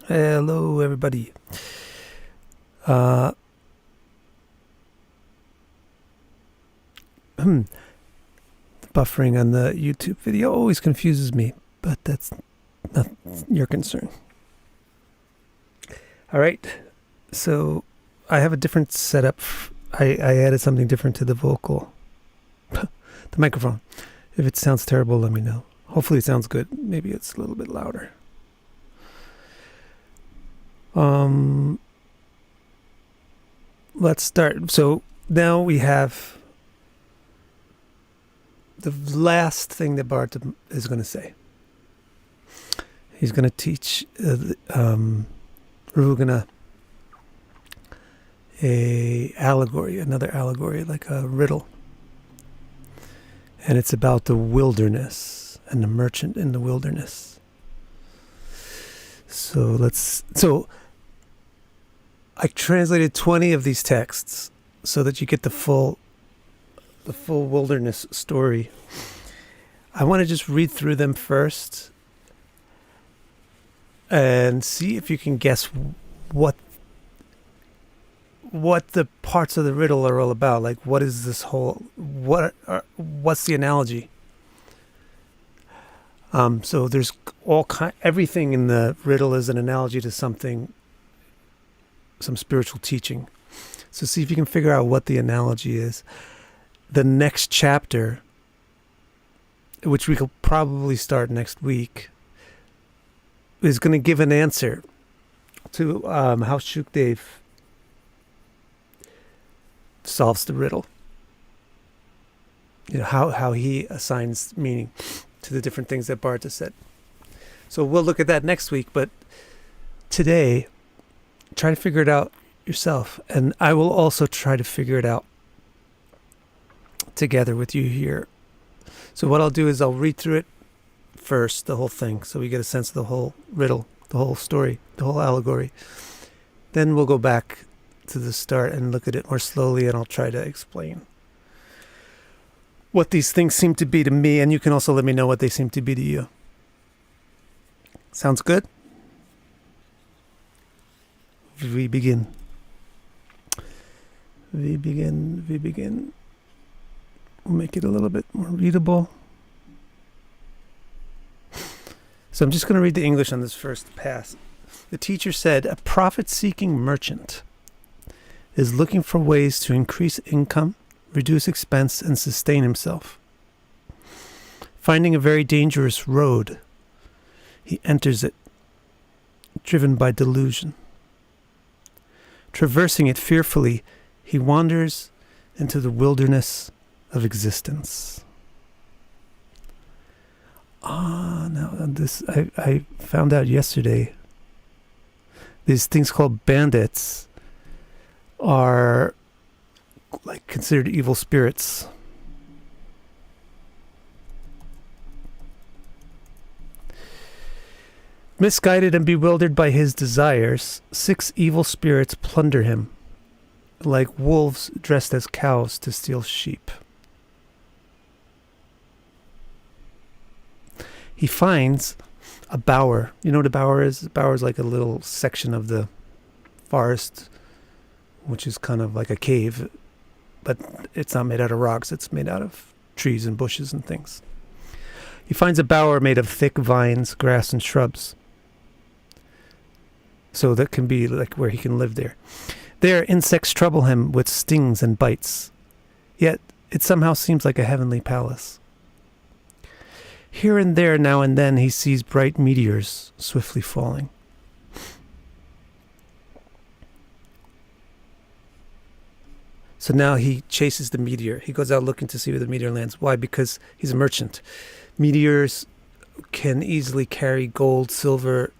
Hello, everybody. The buffering on the YouTube video always confuses me, but that's not your concern. All right, so I have a different setup. I added something different to the vocal, the microphone. If it sounds terrible, let me know. Hopefully it sounds good. Maybe it's a little bit louder. Let's start. So now we have the last thing that Bart is going to say. He's going to teach Rugana another allegory, like a riddle. And it's about the wilderness and the merchant in the wilderness. So I translated 20 of these texts so that you get the full wilderness story. I want to just read through them first and see if you can guess what the parts of the riddle are all about. Like, what is this whole, what's the analogy? So there's everything in the riddle is an analogy to something, some spiritual teaching. So see if you can figure out what the analogy is. The next chapter, which we could probably start next week, is going to give an answer to how Shukdev solves the riddle. You know, how he assigns meaning to the different things that Bart has said. So we'll look at that next week, but today, try to figure it out yourself, and I will also try to figure it out together with you here. So what I'll do is I'll read through it first, the whole thing, so we get a sense of the whole riddle, the whole story, the whole allegory. Then we'll go back to the start and look at it more slowly, and I'll try to explain what these things seem to be to me, and you can also let me know what they seem to be to you. Sounds good? We begin. We'll make it a little bit more readable. So I'm just going to read the English on this first pass. The teacher said, a profit-seeking merchant is looking for ways to increase income, reduce expense, and sustain himself. Finding a very dangerous road, he enters it, driven by delusion. Traversing it fearfully, he wanders into the wilderness of existence. Now this I found out yesterday. These things called bandits are like considered evil spirits. Misguided and bewildered by his desires, 6 evil spirits plunder him, like wolves dressed as cows to steal sheep. He finds a bower. You know what a bower is? A bower is like a little section of the forest, which is kind of like a cave, but it's not made out of rocks. It's made out of trees and bushes and things. He finds a bower made of thick vines, grass, and shrubs. So that can be like where he can live there. There, insects trouble him with stings and bites. Yet, it somehow seems like a heavenly palace. Here and there, now and then, he sees bright meteors swiftly falling. So now he chases the meteor. He goes out looking to see where the meteor lands. Why? Because he's a merchant. Meteors can easily carry gold, silver,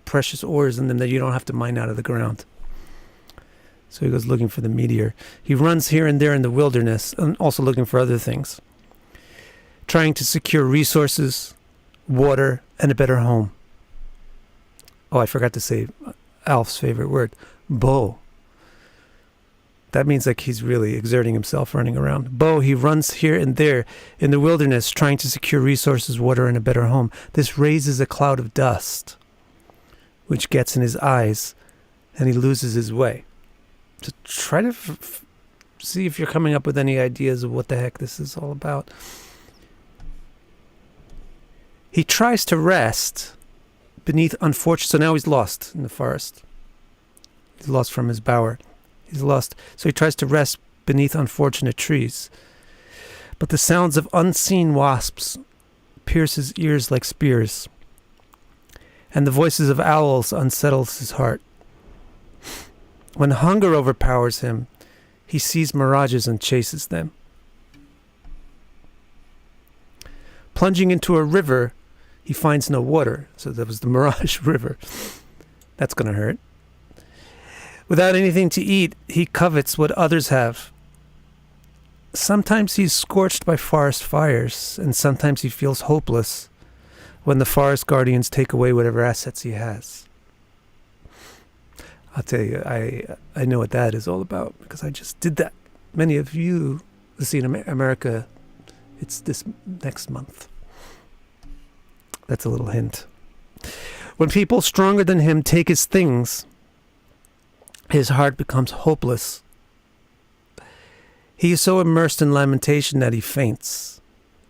precious ores in them that you don't have to mine out of the ground. So he goes looking for the meteor. He runs here and there in the wilderness, and also looking for other things, trying to secure resources, water, and a better home. Oh, I forgot to say Alf's favorite word, bo. That means like he's really exerting himself running around. Bo, he runs here and there in the wilderness, trying to secure resources, water, and a better home. This raises a cloud of dust, which gets in his eyes, and he loses his way. So try to see if you're coming up with any ideas of what the heck this is all about. He tries to rest beneath unfortunate... So now he's lost in the forest. He's lost from his bower. He's lost. So he tries to rest beneath unfortunate trees. But the sounds of unseen wasps pierce his ears like spears, and the voices of owls unsettles his heart. When hunger overpowers him, he sees mirages and chases them. Plunging into a river, he finds no water. So that was the Mirage River. That's going to hurt. Without anything to eat, he covets what others have. Sometimes he's scorched by forest fires, and sometimes he feels hopeless when the forest guardians take away whatever assets he has. I'll tell you, I know what that is all about, because I just did that. Many of you see in America, it's this next month. That's a little hint. When people stronger than him take his things, his heart becomes hopeless. He is so immersed in lamentation that he faints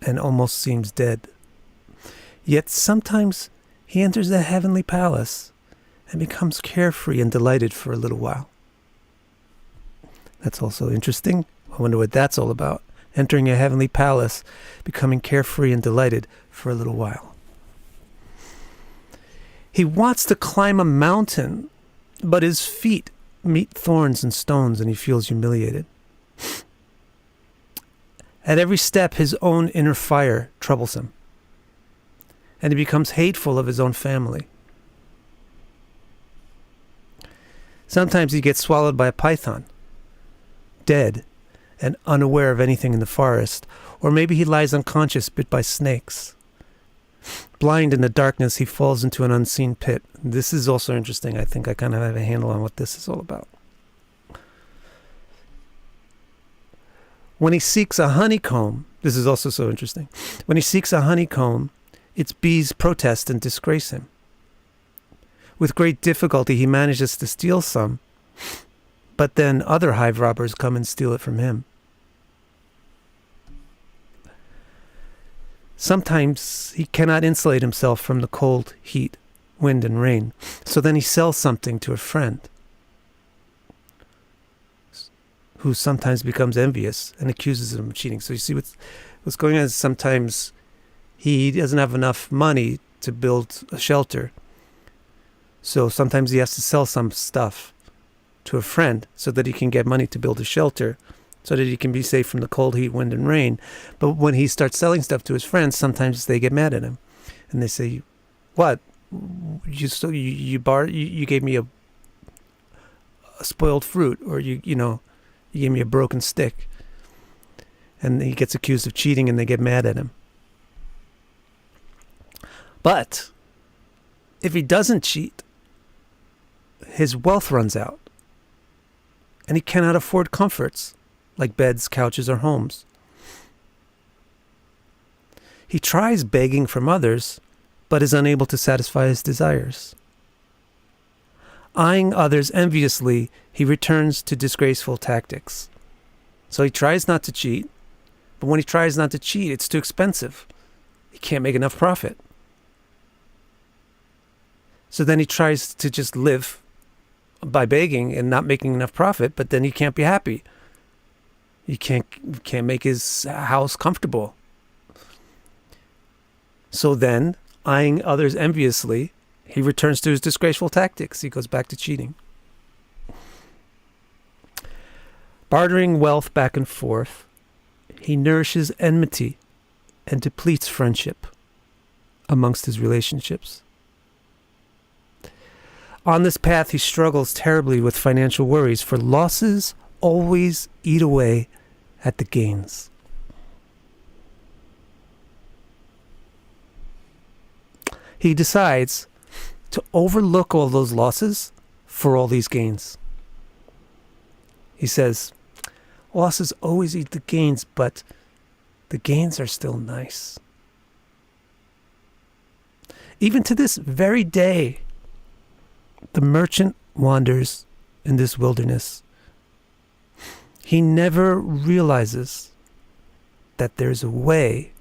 and almost seems dead. Yet sometimes he enters the heavenly palace and becomes carefree and delighted for a little while. That's also interesting. I wonder what that's all about. Entering a heavenly palace, becoming carefree and delighted for a little while. He wants to climb a mountain, but his feet meet thorns and stones and he feels humiliated. At every step, his own inner fire troubles him, and he becomes hateful of his own family. Sometimes he gets swallowed by a python, dead and unaware of anything in the forest, or maybe he lies unconscious, bit by snakes. Blind in the darkness, he falls into an unseen pit. This is also interesting. I think I kind of have a handle on what this is all about. When he seeks a honeycomb, this is also so interesting. When he seeks a honeycomb, its bees protest and disgrace him. With great difficulty, he manages to steal some, but then other hive robbers come and steal it from him. Sometimes he cannot insulate himself from the cold, heat, wind, and rain, so then he sells something to a friend, who sometimes becomes envious and accuses him of cheating. So you see what's going on is sometimes he doesn't have enough money to build a shelter. So sometimes he has to sell some stuff to a friend so that he can get money to build a shelter, so that he can be safe from the cold, heat, wind, and rain. But when he starts selling stuff to his friends, sometimes they get mad at him. And they say, what? You gave me a spoiled fruit, or you gave me a broken stick. And he gets accused of cheating and they get mad at him. But if he doesn't cheat, his wealth runs out. And he cannot afford comforts like beds, couches, or homes. He tries begging from others, but is unable to satisfy his desires. Eyeing others enviously, he returns to disgraceful tactics. So he tries not to cheat, but when he tries not to cheat, it's too expensive. He can't make enough profit. So then he tries to just live by begging and not making enough profit, but then he can't be happy. He can't make his house comfortable. So then, eyeing others enviously, he returns to his disgraceful tactics. He goes back to cheating. Bartering wealth back and forth, he nourishes enmity and depletes friendship amongst his relationships. On this path, he struggles terribly with financial worries, for losses always eat away at the gains. He decides to overlook all those losses for all these gains. He says, losses always eat the gains, but the gains are still nice. Even to this very day, the merchant wanders in this wilderness, he never realizes that there's a way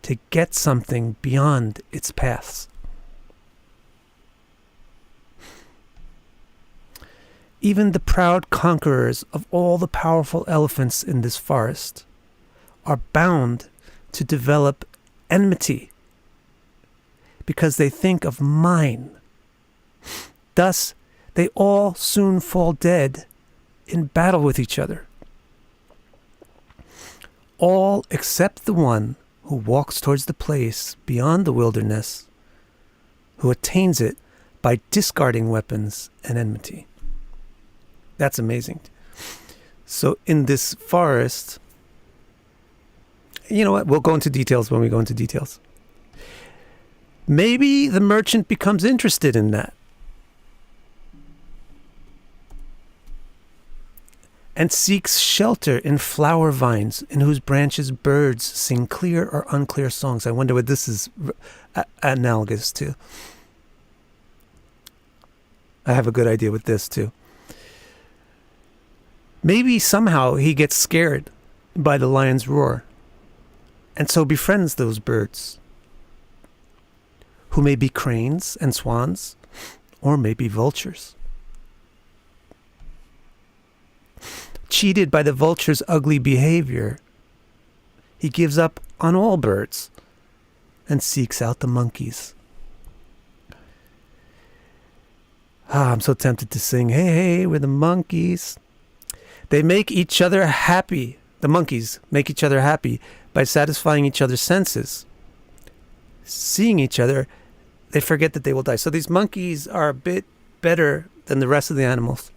to get something beyond its paths. Even the proud conquerors of all the powerful elephants in this forest are bound to develop enmity because they think of mine. Thus, they all soon fall dead in battle with each other. All except the one who walks towards the place beyond the wilderness, who attains it by discarding weapons and enmity. That's amazing. So in this forest, you know what? We'll go into details when we go into details. Maybe the merchant becomes interested in that and seeks shelter in flower vines in whose branches birds sing clear or unclear songs. I wonder what this is analogous to. I have a good idea with this too. Maybe somehow he gets scared by the lion's roar and so befriends those birds, who may be cranes and swans or maybe vultures. Cheated by the vulture's ugly behavior, he gives up on all birds and seeks out the monkeys. I'm so tempted to sing, hey, hey, we're the monkeys. They make each other happy. The monkeys make each other happy by satisfying each other's senses. Seeing each other, they forget that they will die. So these monkeys are a bit better than the rest of the animals.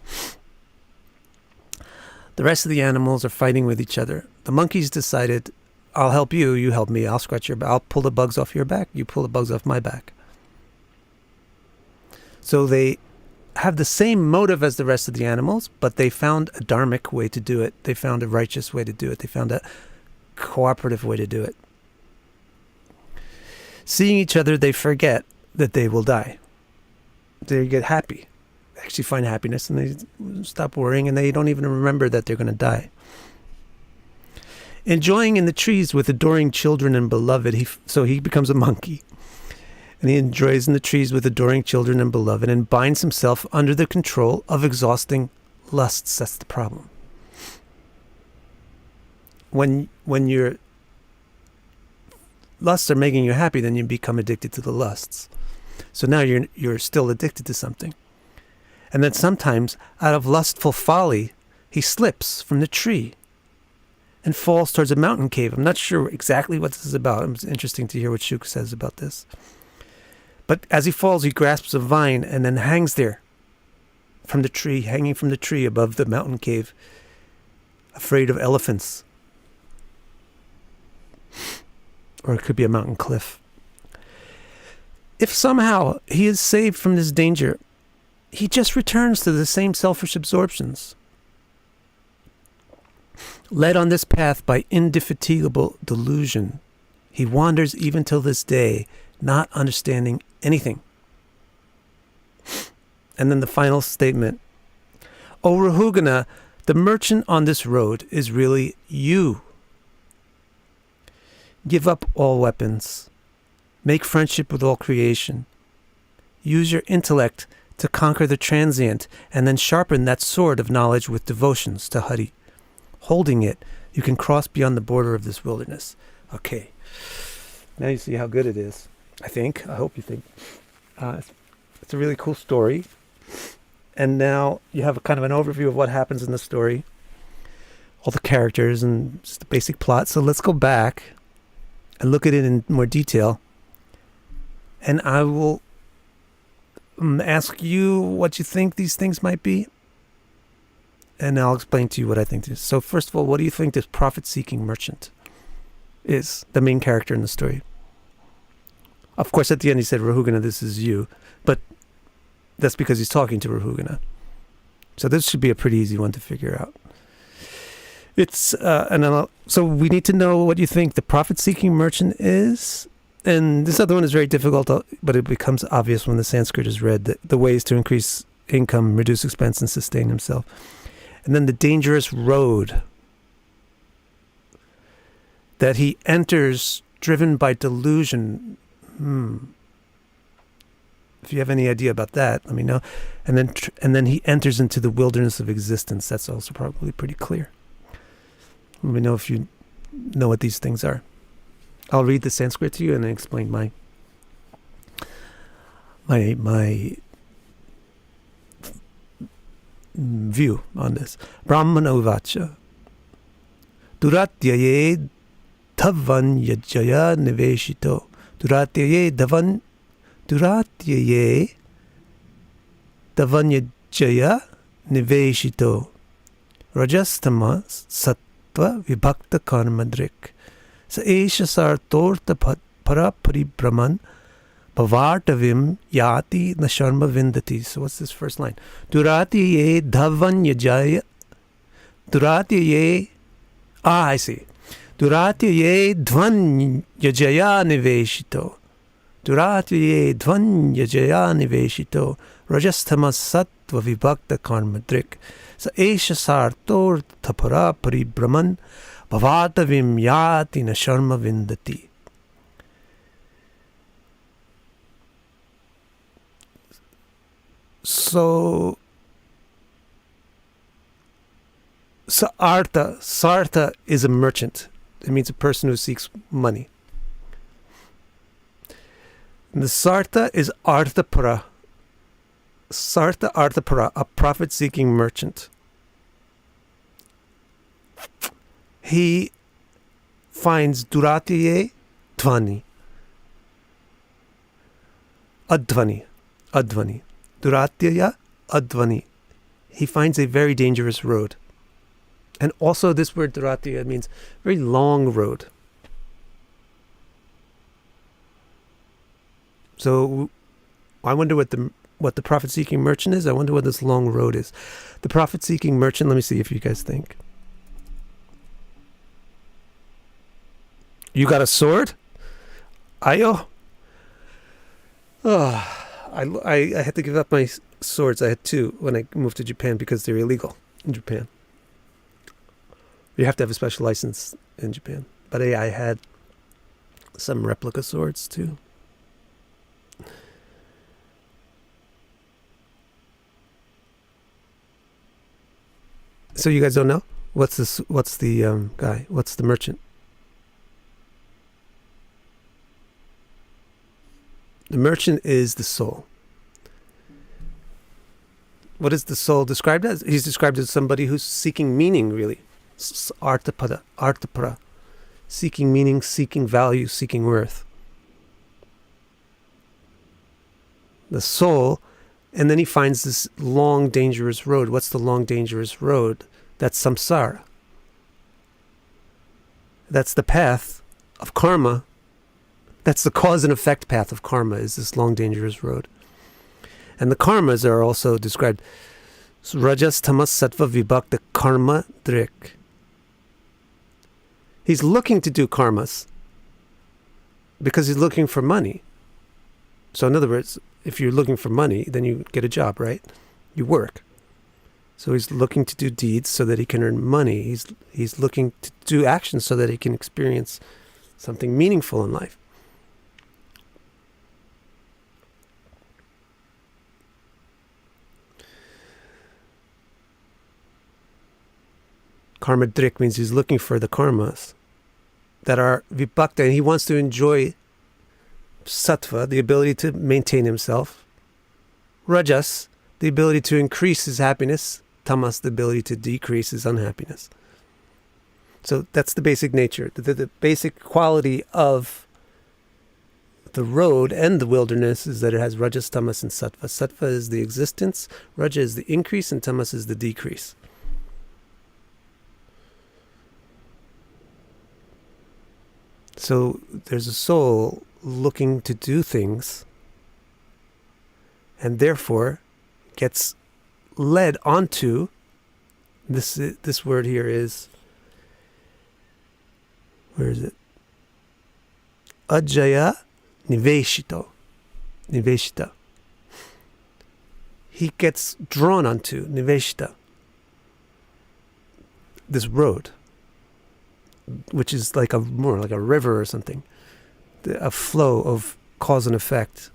The rest of the animals are fighting with each other. The monkeys decided, I'll help you, you help me, I'll scratch your back, I'll pull the bugs off your back, you pull the bugs off my back. So they have the same motive as the rest of the animals, but they found a dharmic way to do it. They found a righteous way to do it. They found a cooperative way to do it. Seeing each other, they forget that they will die. They get happy. They actually find happiness and they stop worrying and they don't even remember that they're going to die. Enjoying in the trees with adoring children and beloved, so he becomes a monkey. And he enjoys in the trees with adoring children and beloved and binds himself under the control of exhausting lusts. That's the problem. When your lusts are making you happy, then you become addicted to the lusts. So now you're still addicted to something. And then sometimes, out of lustful folly, he slips from the tree and falls towards a mountain cave. I'm not sure exactly what this is about. It's interesting to hear what Shuk says about this. But as he falls, he grasps a vine and then hangs there from the tree, hanging from the tree above the mountain cave, afraid of elephants. Or it could be a mountain cliff. If somehow he is saved from this danger, he just returns to the same selfish absorptions. Led on this path by indefatigable delusion, he wanders even till this day, not understanding anything. And then the final statement. O Rahugana, the merchant on this road is really you. Give up all weapons. Make friendship with all creation. Use your intellect to conquer the transient, and then sharpen that sword of knowledge with devotions to Hari. Holding it, you can cross beyond the border of this wilderness. Okay. Now you see how good it is. I hope you think. It's a really cool story. And now you have a kind of an overview of what happens in the story. All the characters and just the basic plot. So let's go back and look at it in more detail. And I will ask you what you think these things might be. And I'll explain to you what I think this is. So first of all, what do you think this profit-seeking merchant is, the main character in the story? Of course, at the end he said, Rahugana, this is you. But that's because he's talking to Rahugana. So this should be a pretty easy one to figure out. So we need to know what you think the profit-seeking merchant is. And this other one is very difficult, but it becomes obvious when the Sanskrit is read, the ways to increase income, reduce expense, and sustain himself. And then the dangerous road that he enters, driven by delusion. If you have any idea about that, let me know. And then he enters into the wilderness of existence. That's also probably pretty clear. Let me know if you know what these things are. I'll read the Sanskrit to you and then explain my view on this. Brahmana uvacha duratyaye dhavan yajaya niveshito duratyaye dhavan yajaya niveshito rajastama sattva vibhakta karmadrik sa esha sartorta para paribrahman Bhavartavim yati nasharma vindati. So what's this first line? Duratiye dhavan yajaya. Duratiye. I see. Duratiye dhvan yajaya niveshito. Duratiye dhvan yajaya niveshito. Rajastama sattva vibhakta karmadrik. Sa esha sartor tapara paribrahman. Bhavartavim yati nasharma vindati. So, Sartha is a merchant. It means a person who seeks money. And the Sartha is Arthapara. Sartha Arthapara, a profit-seeking merchant. He finds Duratiye Dhvani. Advani. Duratyaya Advani. He finds a very dangerous road. And also this word Duratya means very long road. So I wonder what the profit-seeking merchant is. I wonder what this long road is. The profit-seeking merchant, let me see if you guys think. You got a sword? Ayo? I had to give up my swords. I had two when I moved to Japan because they're illegal in Japan. You have to have a special license in Japan. But I had some replica swords too. So you guys don't know? What's the guy? What's the merchant? The merchant is the soul. What is the soul described as? He's described as somebody who's seeking meaning, really. Arthapara. Seeking meaning, seeking value, seeking worth. The soul, and then he finds this long, dangerous road. What's the long, dangerous road? That's samsara. That's the path of karma. That's the cause and effect path of karma, is this long, dangerous road. And the karmas are also described. Rajas, tamas, sattva, vibhakta, karma, drik. He's looking to do karmas because he's looking for money. So in other words, if you're looking for money, then you get a job, right? You work. So he's looking to do deeds so that he can earn money. He's looking to do actions so that he can experience something meaningful in life. Karma drik means he's looking for the karmas that are vibhakta, and he wants to enjoy sattva, the ability to maintain himself, rajas, the ability to increase his happiness, tamas, the ability to decrease his unhappiness. So that's the basic nature, the basic quality of the road and the wilderness is that it has rajas, tamas, and sattva. Sattva is the existence, raja is the increase, and tamas is the decrease. So there's a soul looking to do things and therefore gets led onto this word here is, where is it? Ajaya Niveshita. He gets drawn onto Niveshita, this road, which is like more like a river or something, a flow of cause and effect,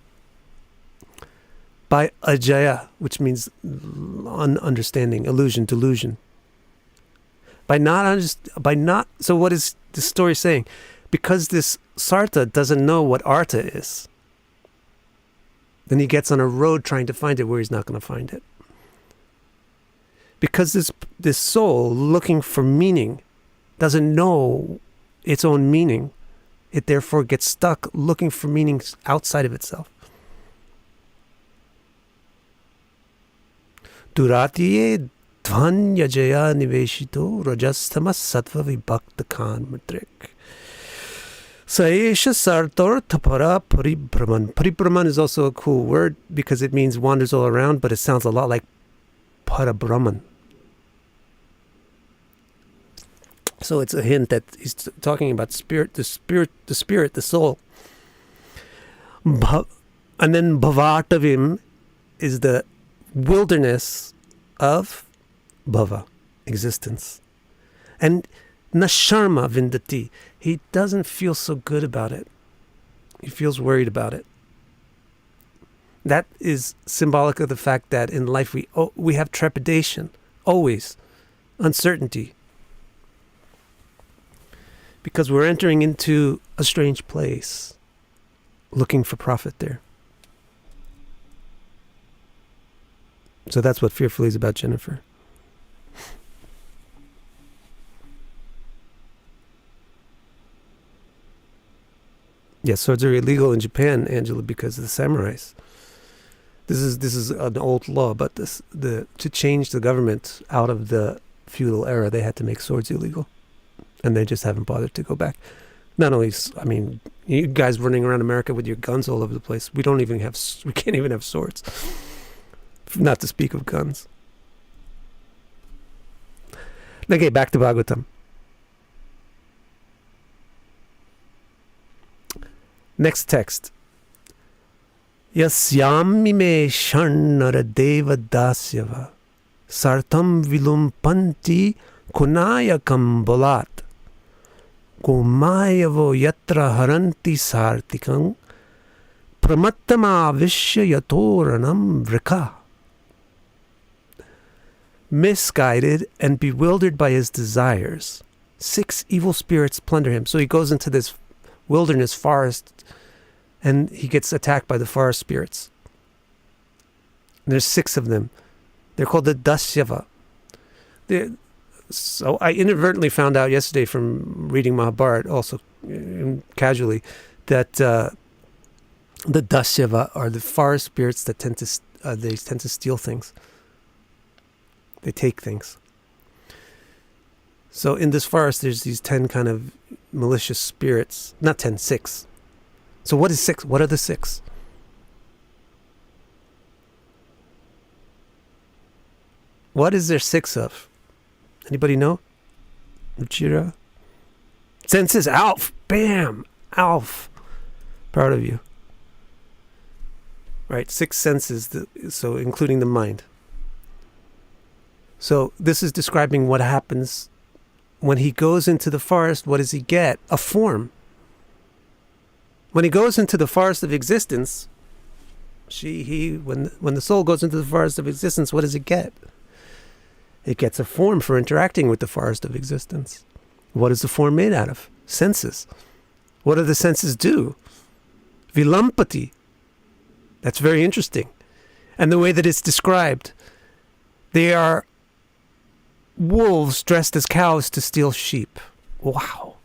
by ajaya, which means ununderstanding, illusion, delusion. So what is this story saying? Because this Sarta doesn't know what Artha is, then he gets on a road trying to find it where he's not going to find it. Because this soul looking for meaning doesn't know its own meaning, it therefore gets stuck looking for meanings outside of itself. Duratiye dhvanyajaya niveshito rajastamas sattva vibhakta kan matrik. Saesha sartor tapara paribrahman. Paribrahman is also a cool word because it means wanders all around, but it sounds a lot like parabrahman. So it's a hint that he's talking about the soul. And then bhavatavim is the wilderness of bhava, existence. And nasharma vindati, he doesn't feel so good about it. He feels worried about it. That is symbolic of the fact that in life we have trepidation, always, uncertainty. Because we're entering into a strange place, looking for profit there. So that's what Fearfully is about, Jennifer. Yes, swords are illegal in Japan, Angela, because of the samurais. This is an old law, but to change the government out of the feudal era, they had to make swords illegal, and they just haven't bothered to go back. Not only, I mean, you guys running around America with your guns all over the place. We can't even have swords. Not to speak of guns. Okay, back to Bhagavatam. Next text. Yasyamime sharnara deva dasyava sartam vilumpanti kunayakam bolat gomayavo yatra haranti sartikang pramattama vishya yatoranam vrika. Misguided and bewildered by his desires, 6 evil spirits plunder him. So he goes into this wilderness forest and he gets attacked by the forest spirits. And there's 6 of them. They're called the Dasyava. So I inadvertently found out yesterday from reading Mahabharata, also casually, that the Dasyava are the forest spirits that tend to steal things. They take things. So in this forest, there's these 10 kind of malicious spirits. Not 10, 6. So what is 6? What are the 6? What is there 6 of? Anybody know? Ruchira? Senses. Alf. Bam. Alf. Proud of you. Right, 6 senses, so including the mind. So this is describing what happens when he goes into the forest. What does he get? A form. When he goes into the forest of existence, when the soul goes into the forest of existence, what does it get? It gets a form for interacting with the forest of existence. What is the form made out of? Senses. What do the senses do? Vilampati. That's very interesting. And the way that it's described, they are wolves dressed as cows to steal sheep. Wow.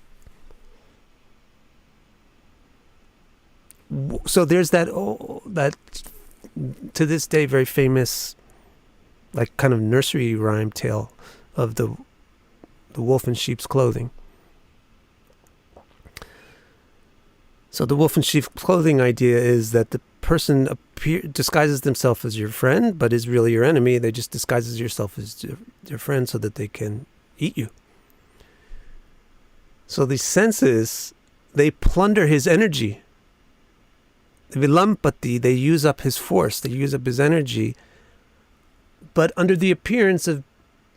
So there's that to this day very famous, like kind of nursery rhyme tale of the wolf in sheep's clothing. So the wolf in sheep's clothing idea is that the person disguises themselves as your friend, but is really your enemy. They just disguises yourself as your friend so that they can eat you. So these senses, they plunder his energy. Vilampati, they use up his force, they use up his energy, but under the appearance of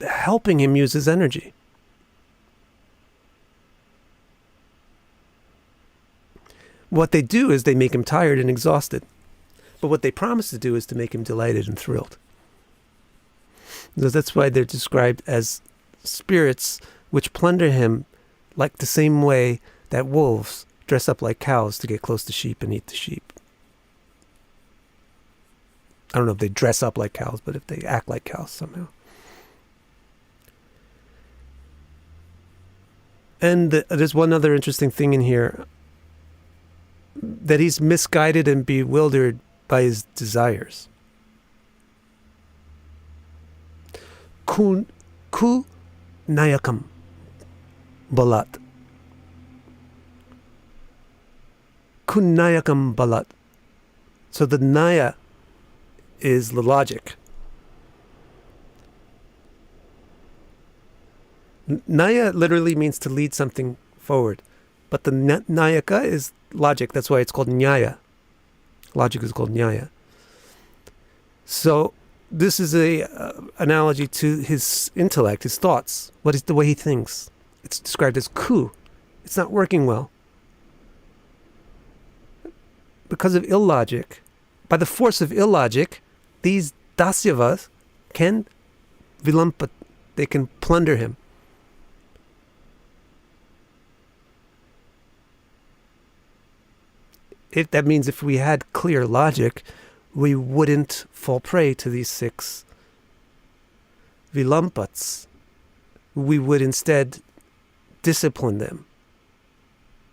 helping him use his energy. What they do is they make him tired and exhausted. But what they promise to do is to make him delighted and thrilled. So that's why they're described as spirits which plunder him like the same way that wolves dress up like cows to get close to sheep and eat the sheep. I don't know if they dress up like cows, but if they act like cows somehow. And there's one other interesting thing in here, that he's misguided and bewildered by his desires. Ku nayakam balat. Kunayakam balat. So the naya is the logic. Naya literally means to lead something forward. But the nayaka is logic. That's why it's called nyaya. Logic is called nyaya. So this is a analogy to his intellect, his thoughts. What is the way he thinks? It's described as ku. It's not working well. Because of illogic, by the force of illogic, these dasyavas can vilampat, they can plunder him. That means if we had clear logic, we wouldn't fall prey to these 6 vilampats. We would instead discipline them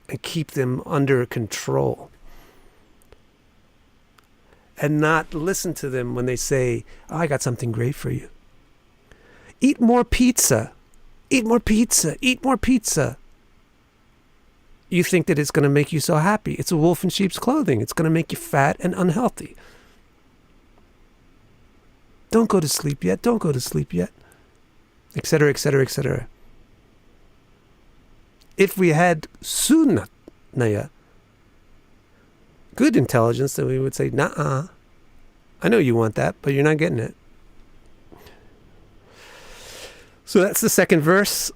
and keep them under control. And not listen to them when they say, oh, I got something great for you. Eat more pizza. Eat more pizza. Eat more pizza. You think that it's going to make you so happy. It's a wolf in sheep's clothing. It's going to make you fat and unhealthy. Don't go to sleep yet. Don't go to sleep yet. Etc., etc., etc. If we had sunnaya, good intelligence, then we would say, nah, I know you want that, but you're not getting it. So that's the second verse.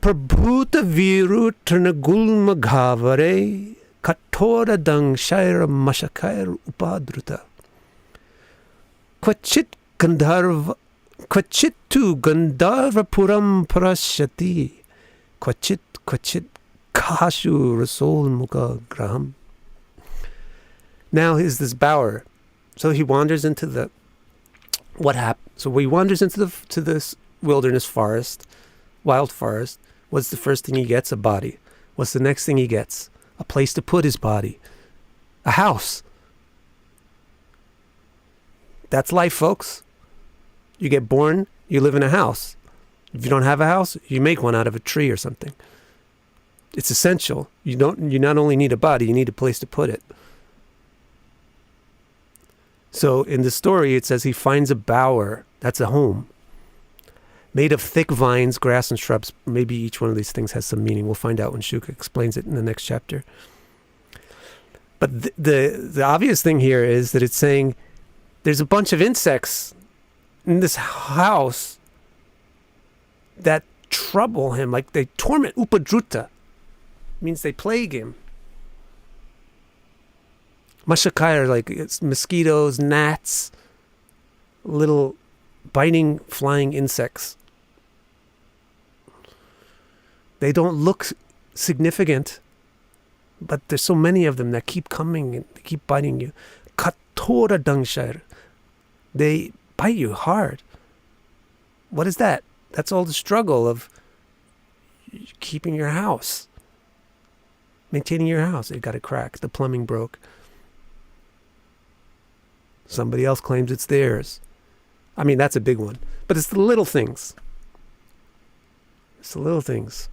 Prabhuta viru ternagul maghavare katora dang shaira mashakair upadruta. Kvachit tu gandharva puram prashyati. Kvachit kashu rasol mukha graham. Now is this bower. So he wanders into what happened? So he wanders into this wilderness forest, wild forest. What's the first thing he gets? A body. What's the next thing he gets? A place to put his body. A house. That's life, folks. You get born, you live in a house. If you don't have a house, you make one out of a tree or something. It's essential. You not only need a body, you need a place to put it. So in the story, it says he finds a bower. That's a home. Made of thick vines, grass, and shrubs. Maybe each one of these things has some meaning. We'll find out when Shuka explains it in the next chapter. But the obvious thing here is that it's saying there's a bunch of insects in this house that trouble him, like they torment. Upadruta means they plague him. Mashakaya are like it's mosquitoes, gnats, little biting, flying insects. They don't look significant, but there's so many of them that keep coming and they keep biting you. Katora dangshar. They bite you hard. What is that? That's all the struggle of keeping your house. Maintaining your house. It got a crack. The plumbing broke. Somebody else claims it's theirs. I mean, that's a big one. But it's the little things. It's the little things.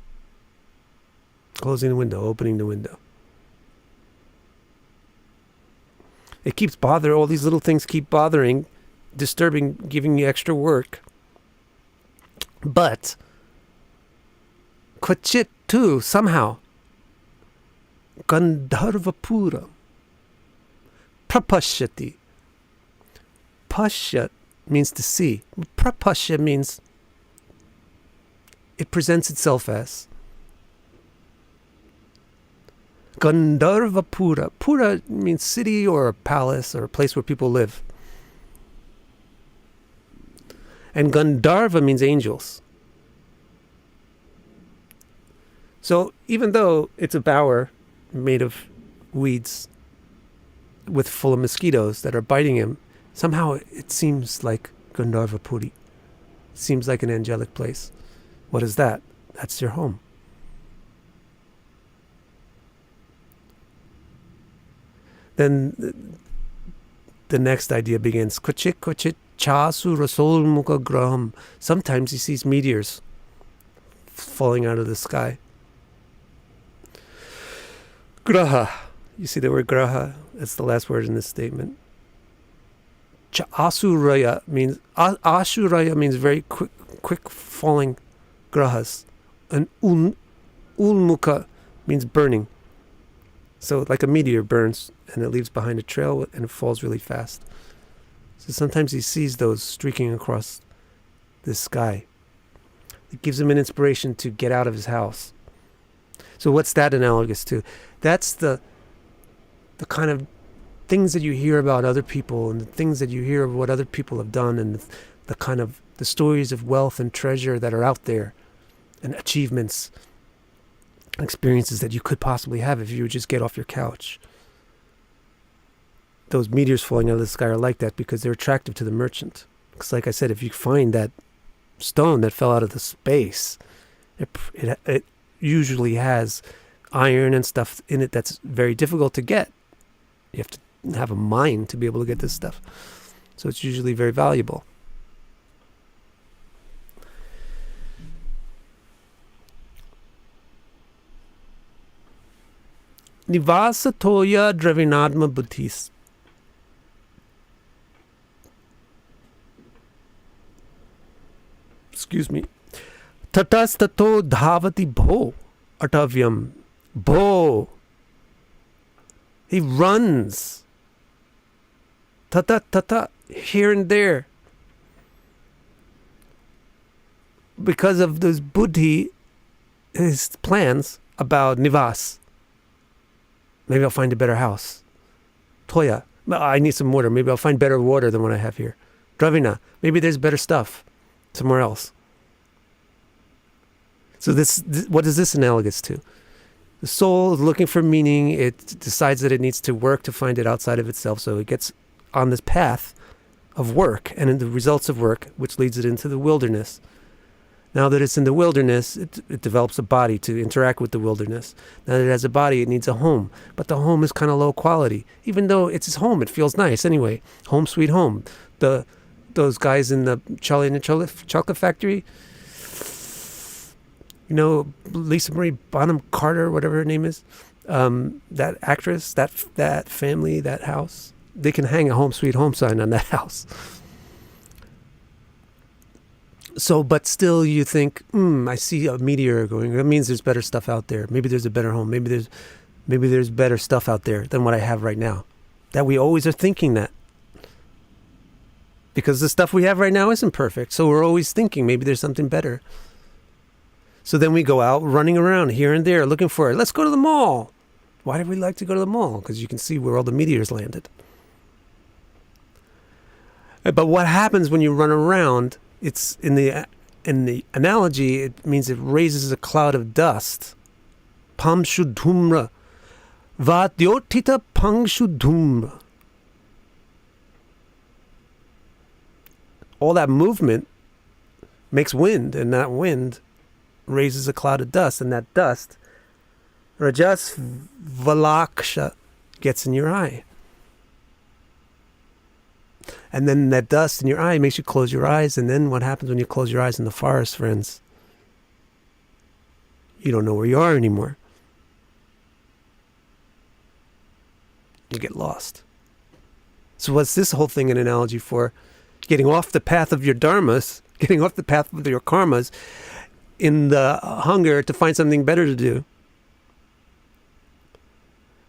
Closing the window, opening the window. It keeps bothering, all these little things keep bothering, disturbing, giving you extra work. But, kvachit too, somehow, Gandharva Pura, Prapashyati. Pashyat means to see. Prapashya means it presents itself as. Gandharva Pura. Pura means city or a palace or a place where people live. And Gandharva means angels. So even though it's a bower made of weeds full of mosquitoes that are biting him, somehow it seems like Gandharva Puri. It seems like an angelic place. What is that? That's your home. Then the next idea begins. Kvachit kvachit chasu rasol mukha graham. Sometimes he sees meteors falling out of the sky. Graha. You see the word graha? That's the last word in this statement. Asuraya means Ashuraya means very quick falling grahas. And ulmukha means burning. So like a meteor burns and it leaves behind a trail and it falls really fast. So sometimes he sees those streaking across the sky. It gives him an inspiration to get out of his house. So what's that analogous to? That's the kind of things that you hear about other people and the things that you hear of what other people have done and the kind of the stories of wealth and treasure that are out there and achievements, experiences that you could possibly have if you would just get off your couch. Those meteors falling out of the sky are like that because they're attractive to the merchant. Because like I said, if you find that stone that fell out of the space, it usually has iron and stuff in it that's very difficult to get. You have to have a mind to be able to get this stuff. So it's usually very valuable. Nivasa toya dravinadma buddhis. Excuse me. Tatastato dhavati bho atavyam. Bho. He runs. Tata, here and there. Because of those buddhi, his plans about nivas. Maybe I'll find a better house. Toya. I need some water. Maybe I'll find better water than what I have here. Dravina. Maybe there's better stuff somewhere else. So this what is this analogous to? The soul is looking for meaning. It decides that it needs to work to find it outside of itself. So it gets on this path of work and in the results of work, which leads it into the wilderness. Now that it's in the wilderness, it develops a body to interact with the wilderness. Now that it has a body, it needs a home. But the home is kind of low quality. Even though it's his home, it feels nice anyway. Home sweet home. Those guys in the Charlie and the Chocolate Factory, you know, Lisa Marie Bonham Carter, whatever her name is, that actress, that family, that house, they can hang a home sweet home sign on that house. So, but still you think, I see a meteor going. That means there's better stuff out there. Maybe there's a better home. Maybe there's better stuff out there than what I have right now. That we always are thinking that. Because the stuff we have right now isn't perfect. So we're always thinking maybe there's something better. So then we go out running around here and there looking for it. Let's go to the mall. Why do we like to go to the mall? Because you can see where all the meteors landed. But what happens when you run around? It's in the analogy, it means it raises a cloud of dust. Pam shudhumra. Vadyotita pang shudhumra. All that movement makes wind, and that wind raises a cloud of dust, and that dust, rajas valaksha, gets in your eye. And then that dust in your eye makes you close your eyes. And then what happens when you close your eyes in the forest, friends? You don't know where you are anymore. You get lost. So what's this whole thing an analogy for? Getting off the path of your dharmas, getting off the path of your karmas in the hunger to find something better to do.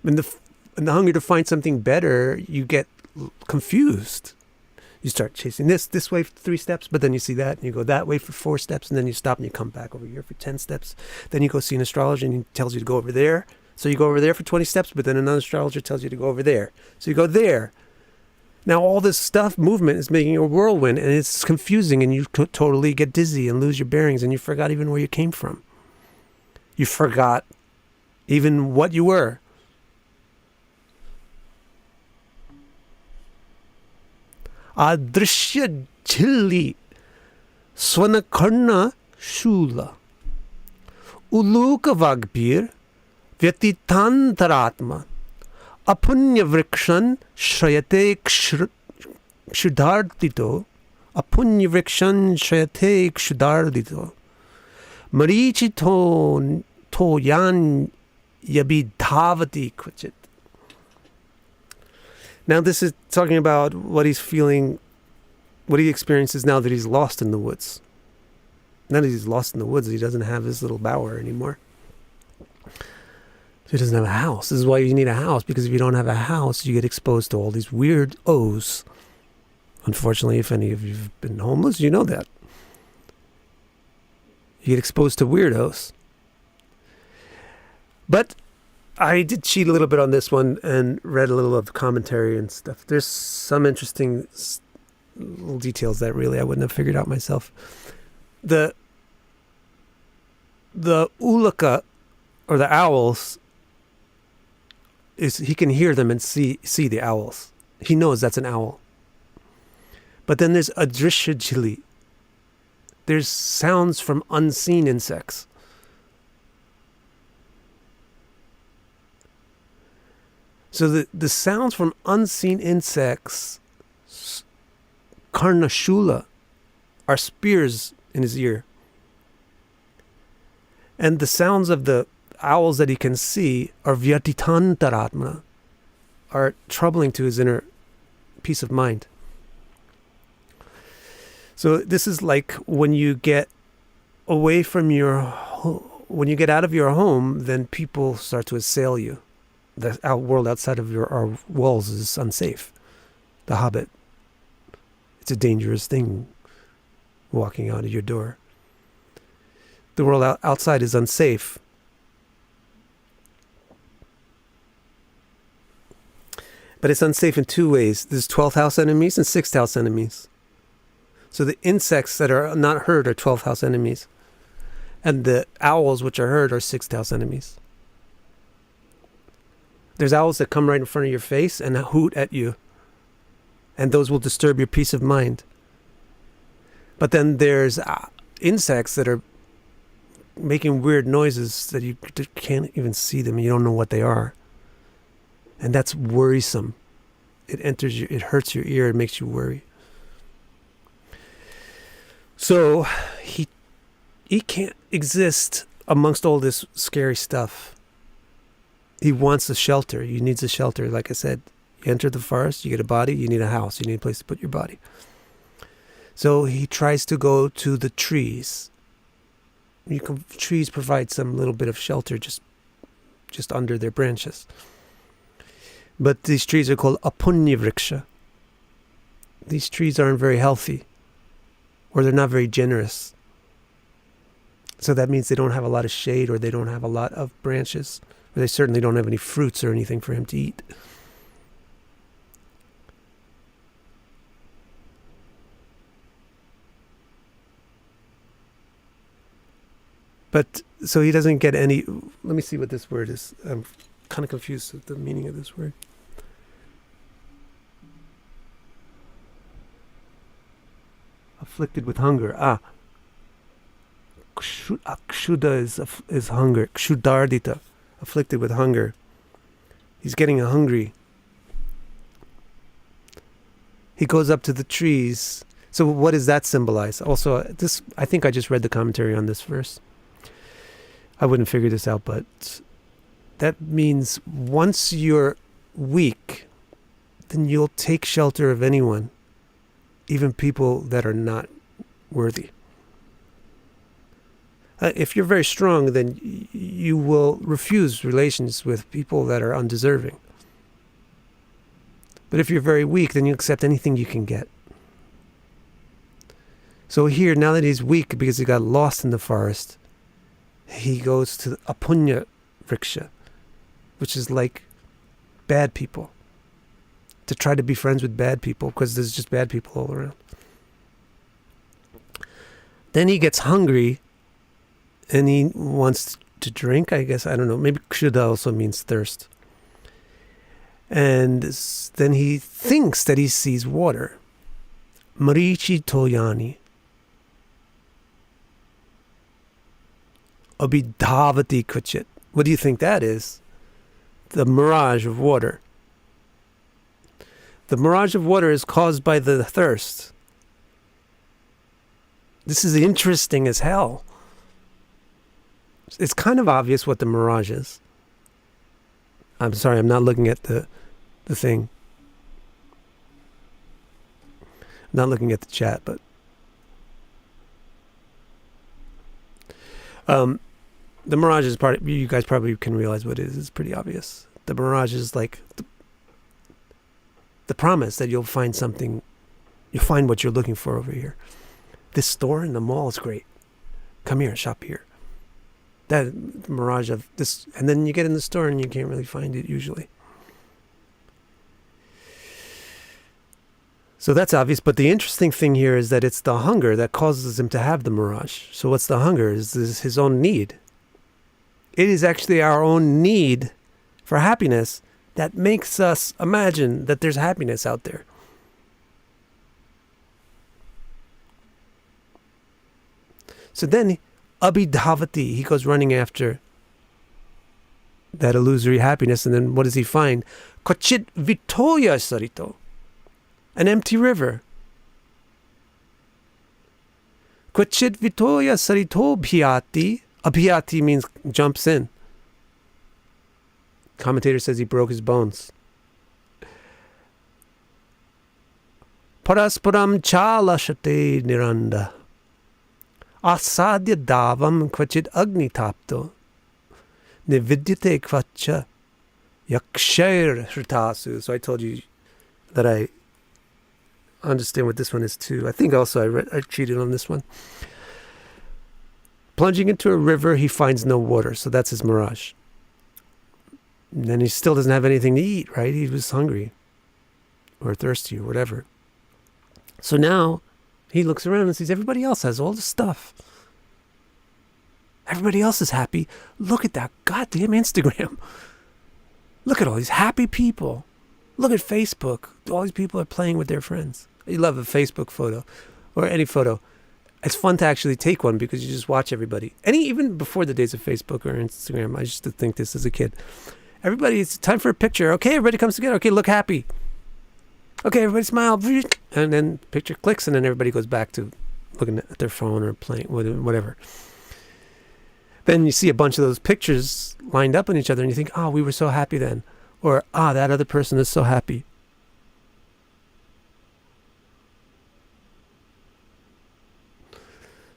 And and the hunger to find something better, you get confused. You start chasing this way for 3 steps, but then you see that, and you go that way for 4 steps, and then you stop and you come back over here for 10 steps. Then you go see an astrologer, and he tells you to go over there. So you go over there for 20 steps, but then another astrologer tells you to go over there. So you go there. Now all this movement is making a whirlwind, and it's confusing, and you totally get dizzy and lose your bearings, and you forgot even where you came from. You forgot even what you were. Adrishya jhilli swanakarna shula uluka vagbir vyatitantaratma apunya vrikshan shrayate kshudardito apunya vrikshan shrayate kshudardito marichi to yan yabidhavati kvachit. Now this is talking about what he's feeling, what he experiences now that he's lost in the woods. Now that he's lost in the woods, he doesn't have his little bower anymore. So he doesn't have a house. This is why you need a house, because if you don't have a house, you get exposed to all these weird O's. Unfortunately, if any of you have been homeless, you know that. You get exposed to weirdos. But I did cheat a little bit on this one and read a little of the commentary and stuff. There's some interesting little details that really I wouldn't have figured out myself. The ulaka, or the owls, he can hear them and see the owls. He knows that's an owl. But then there's adrishya. There's sounds from unseen insects. So the sounds from unseen insects, karnashula, are spears in his ear. And the sounds of the owls that he can see are vyatitantaratma, are troubling to his inner peace of mind. So this is like when you get away from when you get out of your home, then people start to assail you. The world outside of our walls is unsafe. The Hobbit. It's a dangerous thing, walking out of your door. The world outside is unsafe. But it's unsafe in 2 ways. There's 12th house enemies and 6th house enemies. So the insects that are not heard are 12th house enemies. And the owls which are heard are 6th house enemies. There's owls that come right in front of your face and hoot at you. And those will disturb your peace of mind. But then there's insects that are making weird noises that you can't even see them. You don't know what they are. And that's worrisome. It enters you, it hurts your ear, it makes you worry. So he can't exist amongst all this scary stuff. He wants a shelter. He needs a shelter. Like I said, you enter the forest, you get a body, you need a house, you need a place to put your body. So he tries to go to the trees. Trees provide some little bit of shelter just under their branches. But these trees are called apunya vriksha. These trees aren't very healthy, or they're not very generous. So that means they don't have a lot of shade, or they don't have a lot of branches. Or they certainly don't have any fruits or anything for him to eat. But, so he doesn't get any, let me see what this word is. I'm kind of confused with the meaning of this word. Afflicted with hunger. Kshuda is hunger. Kshudardita. Afflicted with hunger. He's getting hungry. He goes up to the trees. So what does that symbolize? Also, I think I just read the commentary on this verse. I wouldn't figure this out, but that means once you're weak, then you'll take shelter of anyone, even people that are not worthy. If you're very strong, then you will refuse relations with people that are undeserving. But if you're very weak, then you accept anything you can get. So here, now that he's weak because he got lost in the forest, he goes to a punya vriksha, which is like bad people. To try to be friends with bad people, because there's just bad people all around. Then he gets hungry, and he wants to drink, I guess. I don't know. Maybe kshuddha also means thirst. And then he thinks that he sees water. Marichi toyani. Abhidhavati kuchit. What do you think that is? The mirage of water. The mirage of water is caused by the thirst. This is interesting as hell. It's kind of obvious what the mirage is. I'm sorry, I'm not looking at the thing. I'm not looking at the chat, but the mirage is part. You guys probably can realize what it is. It's pretty obvious. The mirage is like the promise that you'll find something, you'll find what you're looking for over here. This store in the mall is great. Come here, shop here. That mirage of this, and then you get in the store and you can't really find it usually. So that's obvious, but the interesting thing here is that it's the hunger that causes him to have the mirage. So what's the hunger? Is his own need. It is actually our own need for happiness that makes us imagine that there's happiness out there. So then, abhidhavati, he goes running after that illusory happiness, and then what does he find? Kochit vitoya sarito, an empty river. Kochit vitoya sarito bhyati. Abhyati means jumps in. Commentator says he broke his bones. Parasparam chalashate niranda. Asadya davam kvachit agni tapto. Nividyate kvacha yakshair hritasu. So I told you that I understand what this one is too. I think also I cheated on this one. Plunging into a river, he finds no water. So that's his mirage. And then he still doesn't have anything to eat, right? He was hungry or thirsty or whatever. So now he looks around and sees everybody else has all the stuff. Everybody else is happy. Look at that goddamn Instagram. Look at all these happy people. Look at Facebook. All these people are playing with their friends. You love a Facebook photo or any photo. It's fun to actually take one because you just watch everybody. Even before the days of Facebook or Instagram, I used to think this as a kid. Everybody, it's time for a picture. Okay, everybody comes together. Okay, look happy. Okay, everybody smile. And then picture clicks and then everybody goes back to looking at their phone or playing, whatever. Then you see a bunch of those pictures lined up on each other and you think, oh, we were so happy then. Or, that other person is so happy.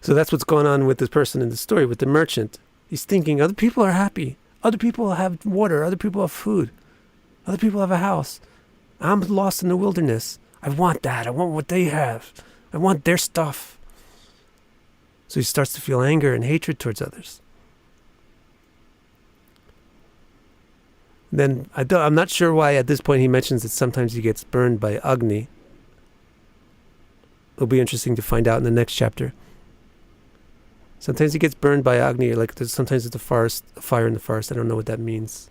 So that's what's going on with this person in the story, with the merchant. He's thinking, other people are happy. Other people have water. Other people have food. Other people have a house. I'm lost in the wilderness. I want that. I want what they have. I want their stuff. So he starts to feel anger and hatred towards others. Then I'm not sure why at this point he mentions that sometimes he gets burned by Agni. It'll be interesting to find out in the next chapter. Sometimes he gets burned by Agni, like sometimes it's a fire in the forest. I don't know what that means.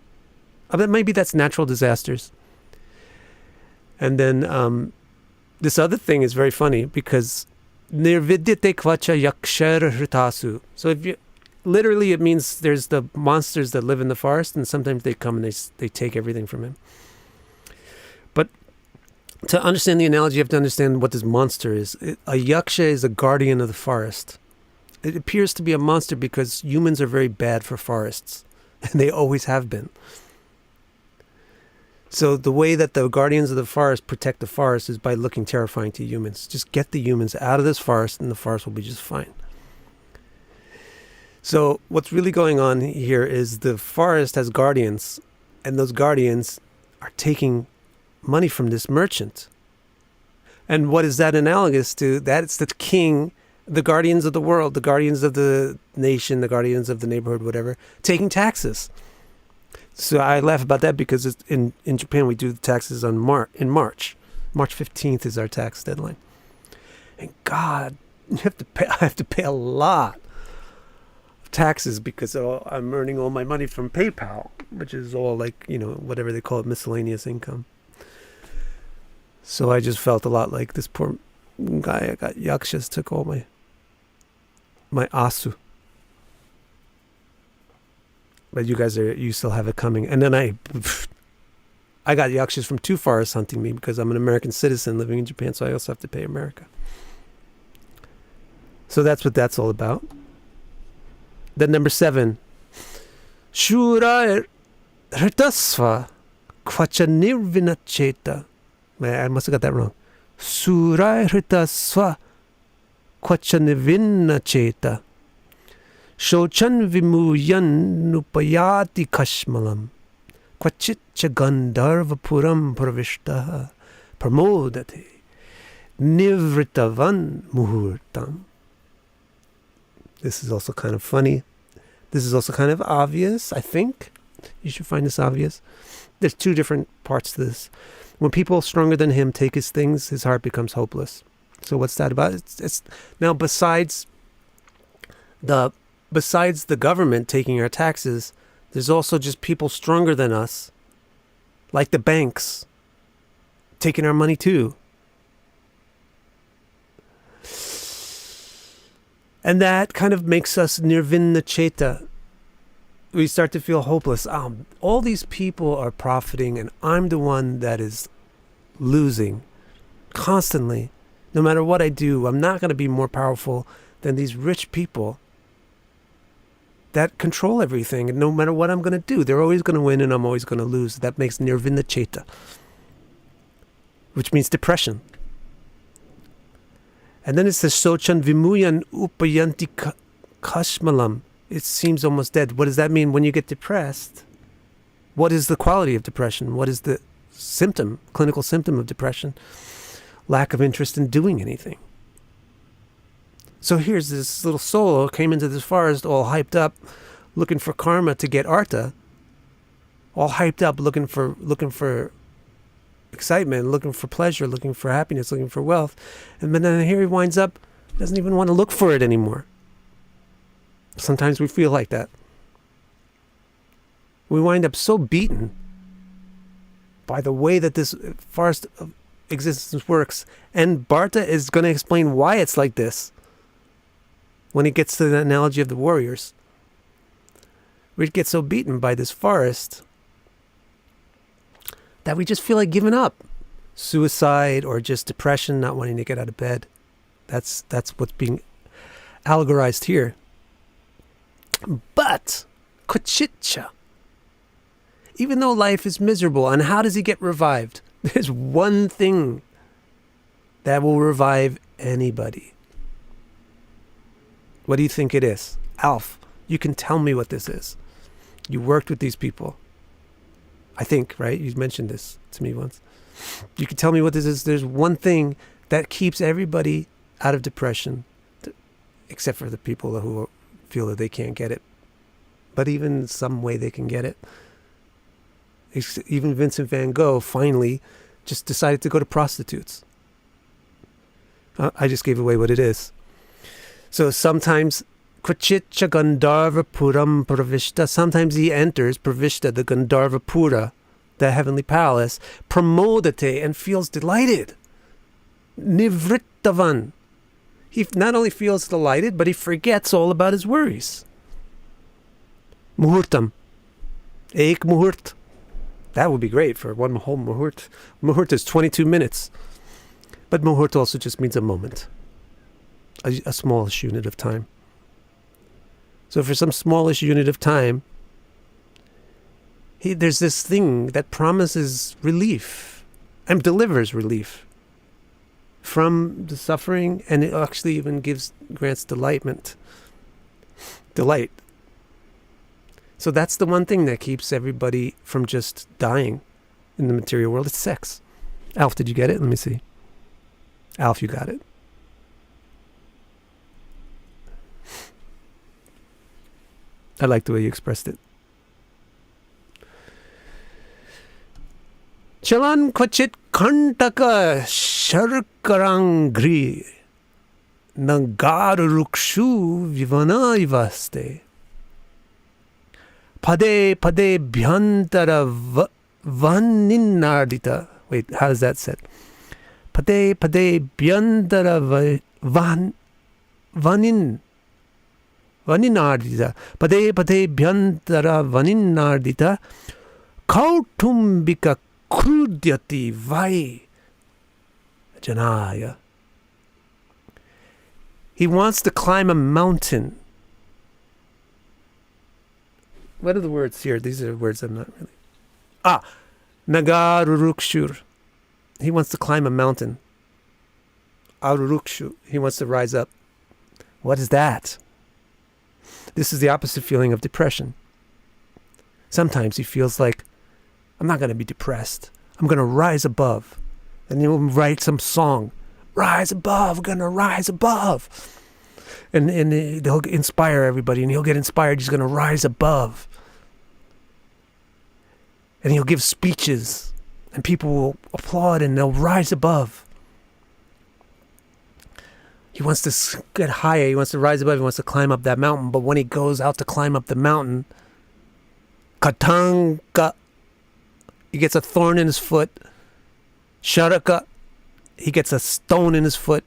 Maybe that's natural disasters. And then this other thing is very funny because nirvidyate kvacha yakshar hritasu. So literally it means there's the monsters that live in the forest and sometimes they come and they take everything from him. But to understand the analogy, you have to understand what this monster is. A yaksha is a guardian of the forest. It appears to be a monster because humans are very bad for forests. And they always have been. So the way that the guardians of the forest protect the forest is by looking terrifying to humans. Just get the humans out of this forest and the forest will be just fine. So what's really going on here is the forest has guardians, and those guardians are taking money from this merchant. And what is that analogous to? That's the king, the guardians of the world, the guardians of the nation, the guardians of the neighborhood, whatever, taking taxes. So I laugh about that because in Japan we do the taxes in March. March 15th is our tax deadline. And God, I have to pay a lot of taxes because I'm earning all my money from PayPal, which is all like, whatever they call it, miscellaneous income. So I just felt a lot like this poor guy. I got yakshas took all my asu. But you still have it coming. And then I got yakshas from two forests hunting me because I'm an American citizen living in Japan, so I also have to pay America. So that's what that's all about. Then number 7. Shura hritasva kvacha nirvina cheta. I must have got that wrong. Sura hritasva kvacha nirvina cheta. Shochan vimuyan nupayati kashmalam. Kvachitcha gandharva puram pravishtaha pramodate nivritavan muhurtam. This is also kind of funny. This is also kind of obvious, I think. You should find this obvious. There's 2 different parts to this. When people stronger than him take his things, his heart becomes hopeless. So what's that about? It's now besides the government taking our taxes, there's also just people stronger than us, like the banks, taking our money too. And that kind of makes us nirvina cheta. We start to feel hopeless. All these people are profiting and I'm the one that is losing constantly. No matter what I do, I'm not going to be more powerful than these rich people that control everything. And no matter what I'm going to do, they're always going to win and I'm always going to lose. That makes nirvina cheta, which means depression. And then it says, Sochan vimuyan upayanti kashmalam. It seems almost dead. What does that mean? When you get depressed, what is the quality of depression? What is the symptom, clinical symptom of depression? Lack of interest in doing anything. So here's this little soul came into this forest all hyped up, looking for karma to get artha, all hyped up, looking for excitement, looking for pleasure, looking for happiness, looking for wealth. And then here he winds up, doesn't even want to look for it anymore. Sometimes we feel like that. We wind up so beaten by the way that this forest of existence works. And Bharta is going to explain why it's like this when he gets to the analogy of the warriors. We get so beaten by this forest that we just feel like giving up. Suicide or just depression, not wanting to get out of bed. That's what's being allegorized here. But, kochitcha, even though life is miserable, and how does he get revived? There's one thing that will revive anybody. What do you think it is? Alf, you can tell me what this is. You worked with these people. I think, right? You mentioned this to me once. You can tell me what this is. There's one thing that keeps everybody out of depression, except for the people who feel that they can't get it. But even some way they can get it. Even Vincent van Gogh finally just decided to go to prostitutes. I just gave away what it is. So sometimes Kvachitcha Gandharva Puram Pravishta. Sometimes he enters Pravishta, the Gandharva Pura, the heavenly palace, Pramodate, and feels delighted. Nivrittavan. He not only feels delighted, but he forgets all about his worries. Muhurtam. Ek muhurt. That would be great for one whole muhurt. Muhurt is 22 minutes. But muhurt also just means a moment. A smallish unit of time. So for some smallish unit of time, there's this thing that promises relief and delivers relief from the suffering, and it actually even grants delight. So that's the one thing that keeps everybody from just dying in the material world. It's sex. Alf, did you get it? Let me see. Alf, you got it. I like the way you expressed it. Chalan kvachit kantaka sharkarangri nagarurukshu vivanaivaste pade pade bhyantara vaninardita. Wait, how does that set? Pade pade bhyantara vaninardita pade pade bhyantara vaninardita kautumbika krudyati vai janaya. He wants to climb a mountain. What are the words here? These are words I'm not really... Nagarurukshur. He wants to climb a mountain. Arurukshu. He wants to rise up. What is that? This is the opposite feeling of depression. Sometimes he feels like, I'm not going to be depressed. I'm going to rise above. And he'll write some song. Rise above. We're going to rise above. And they'll inspire everybody. And he'll get inspired. He's going to rise above. And he'll give speeches. And people will applaud and they'll rise above. He wants to get higher. He wants to rise above. He wants to climb up that mountain. But when he goes out to climb up the mountain, Katanga, he gets a thorn in his foot. Sharaka, he gets a stone in his foot,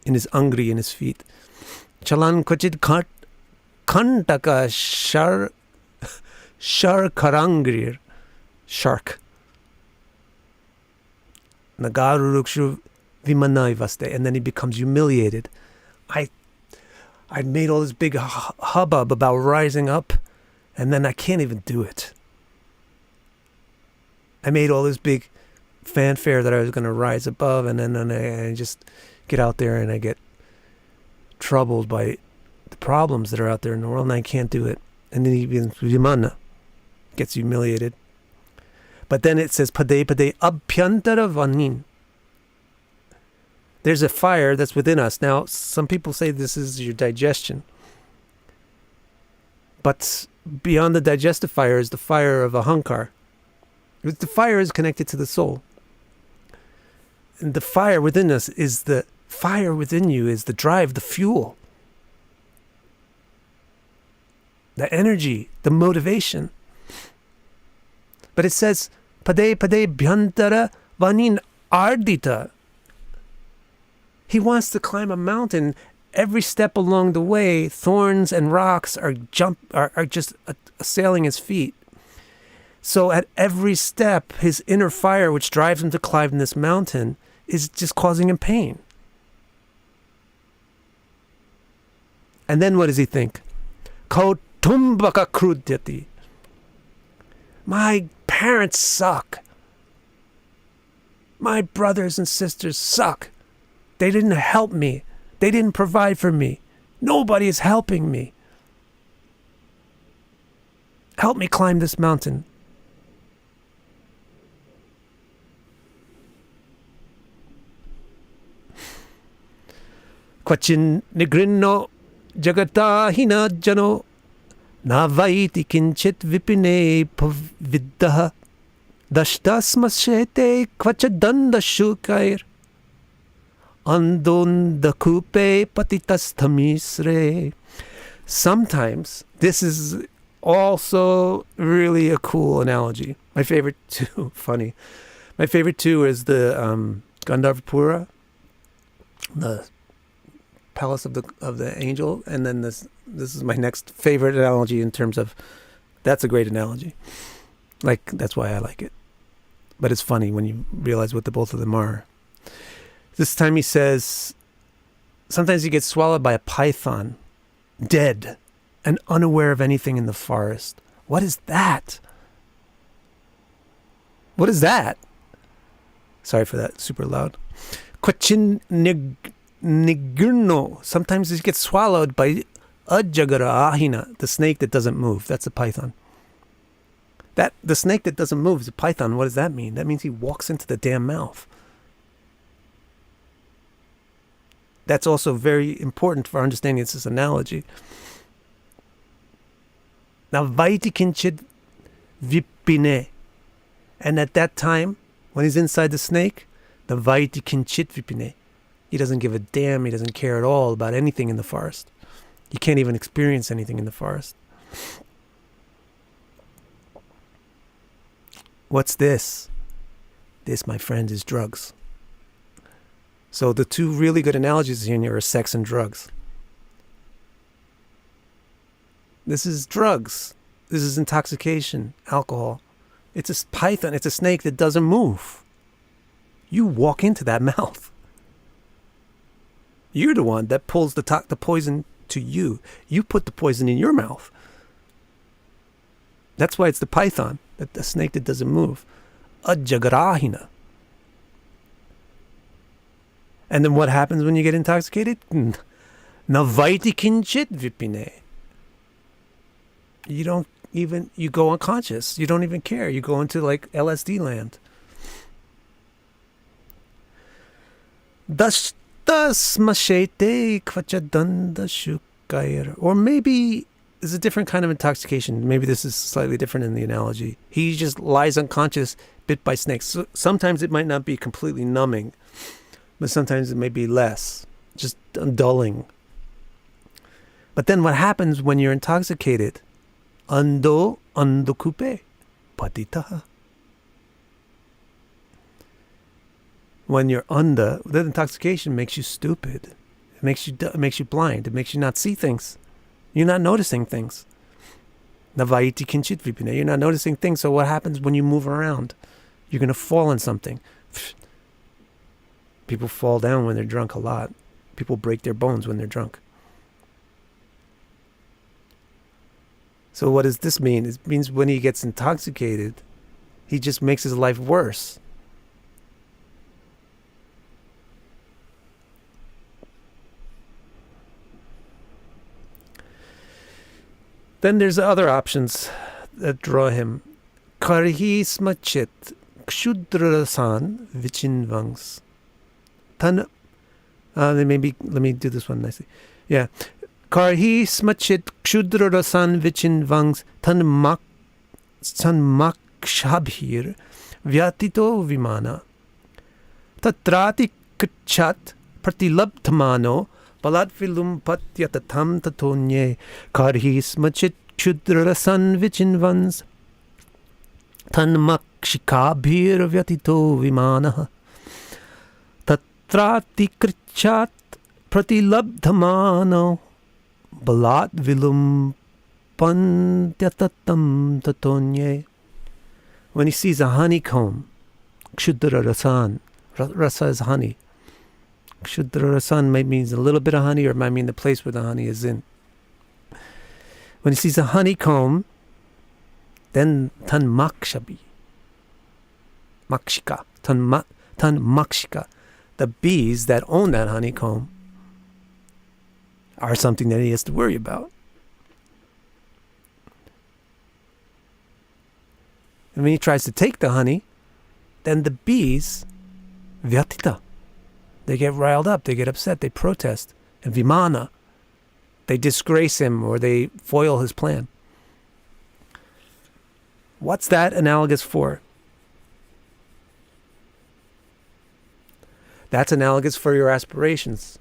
in his angri, in his feet. Chalan kvachit kantaka sharkarangrir, shark. Nagarurukshu vimanaivaste, and then he becomes humiliated. I made all this big hubbub about rising up, and then I can't even do it. I made all this big fanfare that I was going to rise above, and then I just get out there and I get troubled by the problems that are out there in the world, and I can't do it. And then even vimana gets humiliated. But then it says pade pade abhyantara vanin. There's a fire that's within us. Now, some people say this is your digestion. But beyond the digestive fire is the fire of ahankar. The fire is connected to the soul. And the fire within us is the fire within you, is the drive, the fuel. The energy, the motivation. But it says, pade pade bhyantara vanin ardita. He wants to climb a mountain. Every step along the way, thorns and rocks are just assailing his feet. So at every step, his inner fire, which drives him to climb this mountain, is just causing him pain. And then what does he think? Kautumbaka krudyati. My parents suck. My brothers and sisters suck. They didn't help me. They didn't provide for me. Nobody is helping me. Help me climb this mountain. Kvachin nigrinno jagata hina jano navaiti kinchit vipine paviddaha dashtasmasete kvachadanda shukair andondakupe patitastamisre. Sometimes this is also really a cool analogy. My favorite two, funny. My favorite two is the Gandharvapura, the palace of the angel, and then this is my next favorite analogy in terms of, that's a great analogy. Like, that's why I like it. But it's funny when you realize what the both of them are. This time he says, sometimes you get swallowed by a python, dead and unaware of anything in the forest. What is that? What is that? Sorry for that, super loud. Kvachin nigurno. Sometimes he gets swallowed by ajagara ahina, the snake that doesn't move. That's a python. That the snake that doesn't move is a python. What does that mean? That means he walks into the damn mouth. That's also very important for understanding this analogy. Now, vaiti kinchit vipine. And at that time, when he's inside the snake, the vaiti kinchit vipine. He doesn't give a damn. He doesn't care at all about anything in the forest. You can't even experience anything in the forest. What's this? This, my friend, is drugs. So the two really good analogies in here are sex and drugs. This is drugs. This is intoxication, alcohol. It's a python. It's a snake that doesn't move. You walk into that mouth. You're the one that pulls the poison to you. You put the poison in your mouth. That's why it's the python, the snake that doesn't move. Ajagarahina. And then what happens when you get intoxicated? Navaiti kinchit vipine. You go unconscious. You don't even care. You go into like LSD land. Dasmashete kvachadanda shukair. Or maybe there's a different kind of intoxication. Maybe this is slightly different in the analogy. He just lies unconscious, bit by snakes. So sometimes it might not be completely numbing, but sometimes it may be less, just dulling. But then what happens when you're intoxicated? Ando kupe patitaha. When you're under, that intoxication makes you stupid. It makes you blind. It makes you not see things. You're not noticing things. Navaiti kinchit vipine. You're not noticing things. So what happens when you move around? You're going to fall on something. People fall down when they're drunk a lot. People break their bones when they're drunk. So what does this mean? It means when he gets intoxicated, he just makes his life worse. Then there's other options that draw him. Karhi smachit kshudrasan vichinvangs. Tan. Let me do this one nicely. Yeah. Karhi smachit kshudrasan vichinvangs tan makshabhir vyatito vimana. Tatrati kchat pratilabdhamano Palat filum patyatatam tatonye karhi smachit chudrasan vichinvans tan makshika bhir vyatito vimana tatrati krichat pratilabdhamano balat vilum patyatatam tatonye. When he sees a honeycomb, kshudra rasan, rasa is honey. Kshudra rasan might mean a little bit of honey, or it might mean the place where the honey is in. When he sees a honeycomb, then tan makshika, tan makshika, the bees that own that honeycomb are something that he has to worry about. And when he tries to take the honey, then the bees, vyatita, they get riled up, they get upset, they protest. And vimana, they disgrace him or they foil his plan. What's that analogous for? That's analogous for your aspirations.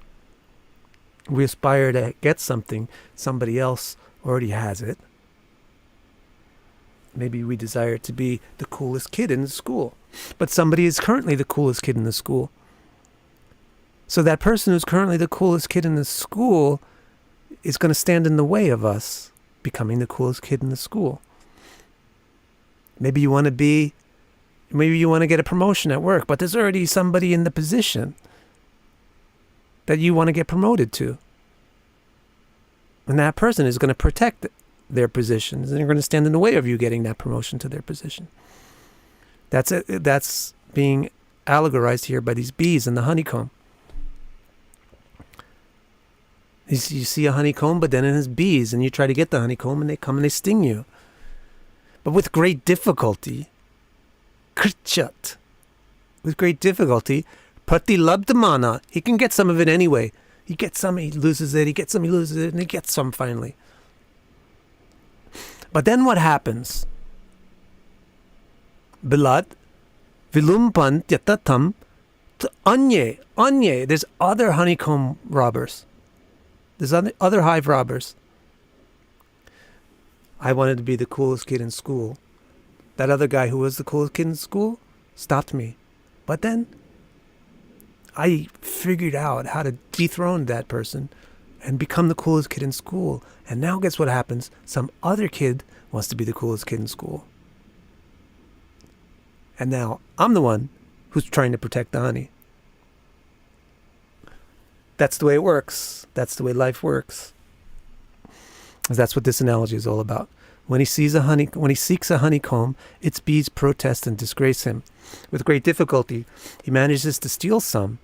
We aspire to get something, somebody else already has it. Maybe we desire to be the coolest kid in the school, but somebody is currently the coolest kid in the school. So that person who's currently the coolest kid in the school is going to stand in the way of us becoming the coolest kid in the school. Maybe you want to get a promotion at work, but there's already somebody in the position that you want to get promoted to. And that person is going to protect their positions, and they're going to stand in the way of you getting that promotion to their position. That's it. That's being allegorized here by these bees and the honeycomb. You see a honeycomb, but then it has bees, and you try to get the honeycomb, and they come and they sting you. But with great difficulty, krichat, with great difficulty, pratilabdhamana, he can get some of it anyway. He gets some, he loses it, he gets some, he loses it, and he gets some finally. But then what happens? Bilad, vilumpan yatatam, anye, there's other honeycomb robbers. There's other hive robbers. I wanted to be the coolest kid in school. That other guy who was the coolest kid in school stopped me. But then I figured out how to dethrone that person and become the coolest kid in school. And now guess what happens? Some other kid wants to be the coolest kid in school. And now I'm the one who's trying to protect the honey. That's the way it works. That's the way life works. That's what this analogy is all about. When he seeks a honeycomb, its bees protest and disgrace him. With great difficulty, he manages to steal some,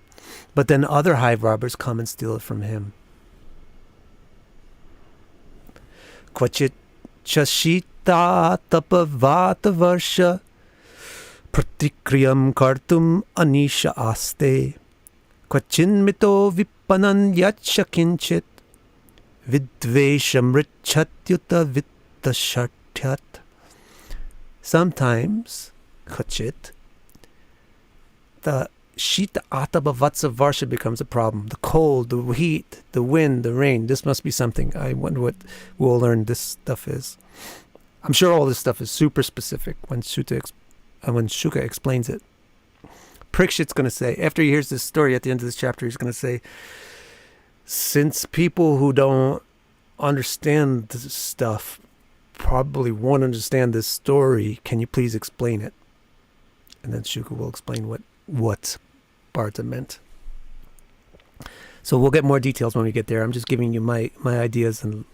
but then other hive robbers come and steal it from him. Kvachit chashita tapavata varsha pratikriyam kartum anisha aste kvachinmito vipanan yacha kinchit vidvesham richatyuta vittashartyat. Sometimes, kvachit, the shita ataba vatsa varsha becomes a problem. The cold, the heat, the wind, the rain. This must be something. I wonder what we'll learn this stuff is. I'm sure all this stuff is super specific when Shuka explains it. Parikshit's going to say, after he hears this story at the end of this chapter, he's going to say, since people who don't understand this stuff probably won't understand this story, can you please explain it? And then Shuka will explain what Bharata meant. So we'll get more details when we get there. I'm just giving you my ideas and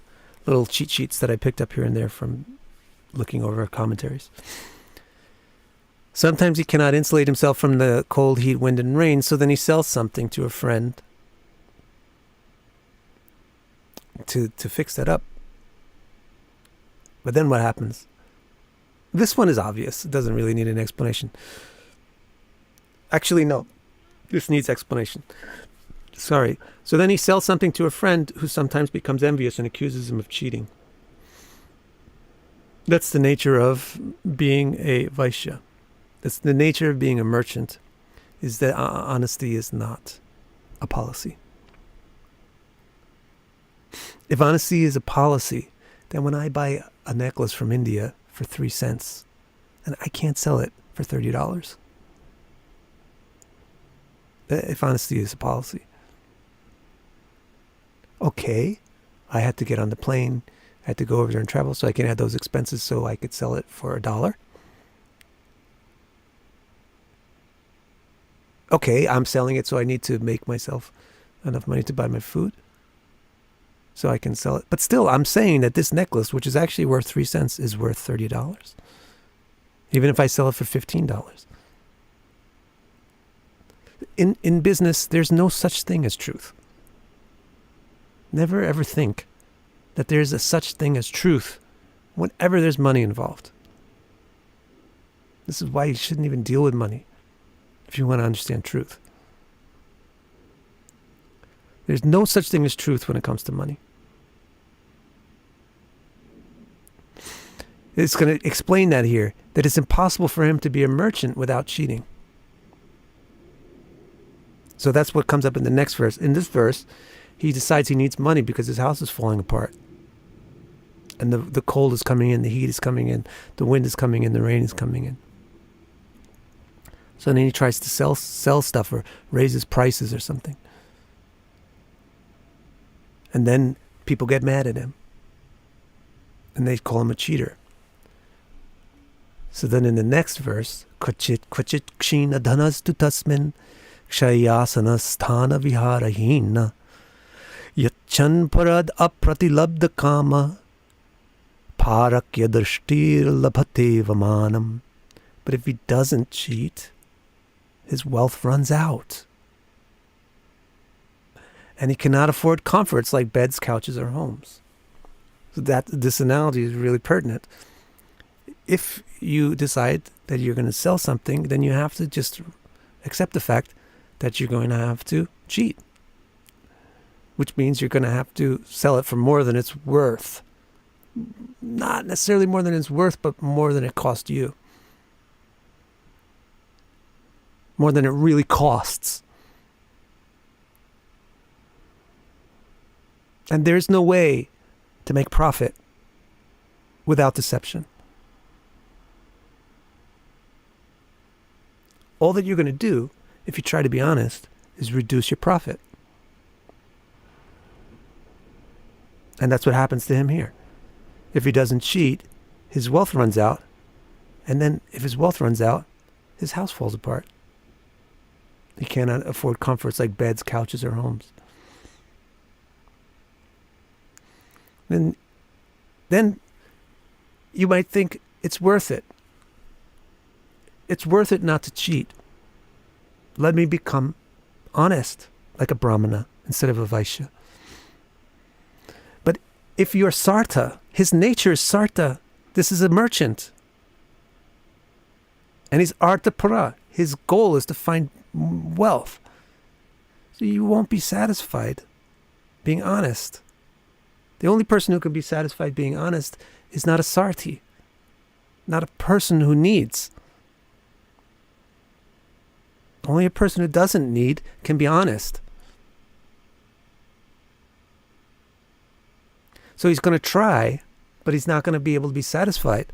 little cheat sheets that I picked up here and there from looking over commentaries. Sometimes he cannot insulate himself from the cold, heat, wind, and rain, so then he sells something to a friend to fix that up. But then what happens? This one is obvious. It doesn't really need an explanation. Actually, no. This needs explanation. Sorry. So then he sells something to a friend who sometimes becomes envious and accuses him of cheating. That's the nature of being a Vaishya. That's the nature of being a merchant, is that honesty is not a policy. If honesty is a policy, then when I buy a necklace from India for 3 cents, and I can't sell it for $30. If honesty is a policy. Okay, I had to get on the plane, I had to go over there and travel so I can add those expenses so I could sell it for $1. Okay, I'm selling it so I need to make myself enough money to buy my food so I can sell it. But still, I'm saying that this necklace, which is actually worth 3 cents, is worth $30. Even if I sell it for $15. In business, there's no such thing as truth. Never ever think that there's a such thing as truth whenever there's money involved. This is why you shouldn't even deal with money if you want to understand truth. There's no such thing as truth when it comes to money. It's going to explain that here, that it's impossible for him to be a merchant without cheating. So that's what comes up in the next verse. In this verse, he decides he needs money because his house is falling apart. And the cold is coming in, the heat is coming in, the wind is coming in, the rain is coming in. So then he tries to sell stuff or raises prices or something. And then people get mad at him. And they call him a cheater. So then in the next verse, Kvachit kshina dhanastu tasmin kshayasana sthana viharahina yachan parad apratilabdha kama parakya drishtir labhate vamanam. But if he doesn't cheat, his wealth runs out. And he cannot afford comforts like beds, couches, or homes. So this analogy is really pertinent. If you decide that you're going to sell something, then you have to just accept the fact that you're going to have to cheat, which means you're going to have to sell it for more than it's worth. Not necessarily more than it's worth, but more than it cost you. More than it really costs. And there's no way to make profit without deception. All that you're going to do, if you try to be honest, is reduce your profit. And that's what happens to him here. If he doesn't cheat, his wealth runs out. And then if his wealth runs out, his house falls apart. He cannot afford comforts like beds, couches, or homes. And then you might think it's worth it. It's worth it not to cheat. Let me become honest, like a brahmana instead of a vaishya. But if you're sarta, his nature is sarta. This is a merchant. And he's arthapara. His goal is to find wealth. So you won't be satisfied being honest. The only person who can be satisfied being honest is not a sarti, not a person who needs. Only a person who doesn't need can be honest. So he's going to try, but he's not going to be able to be satisfied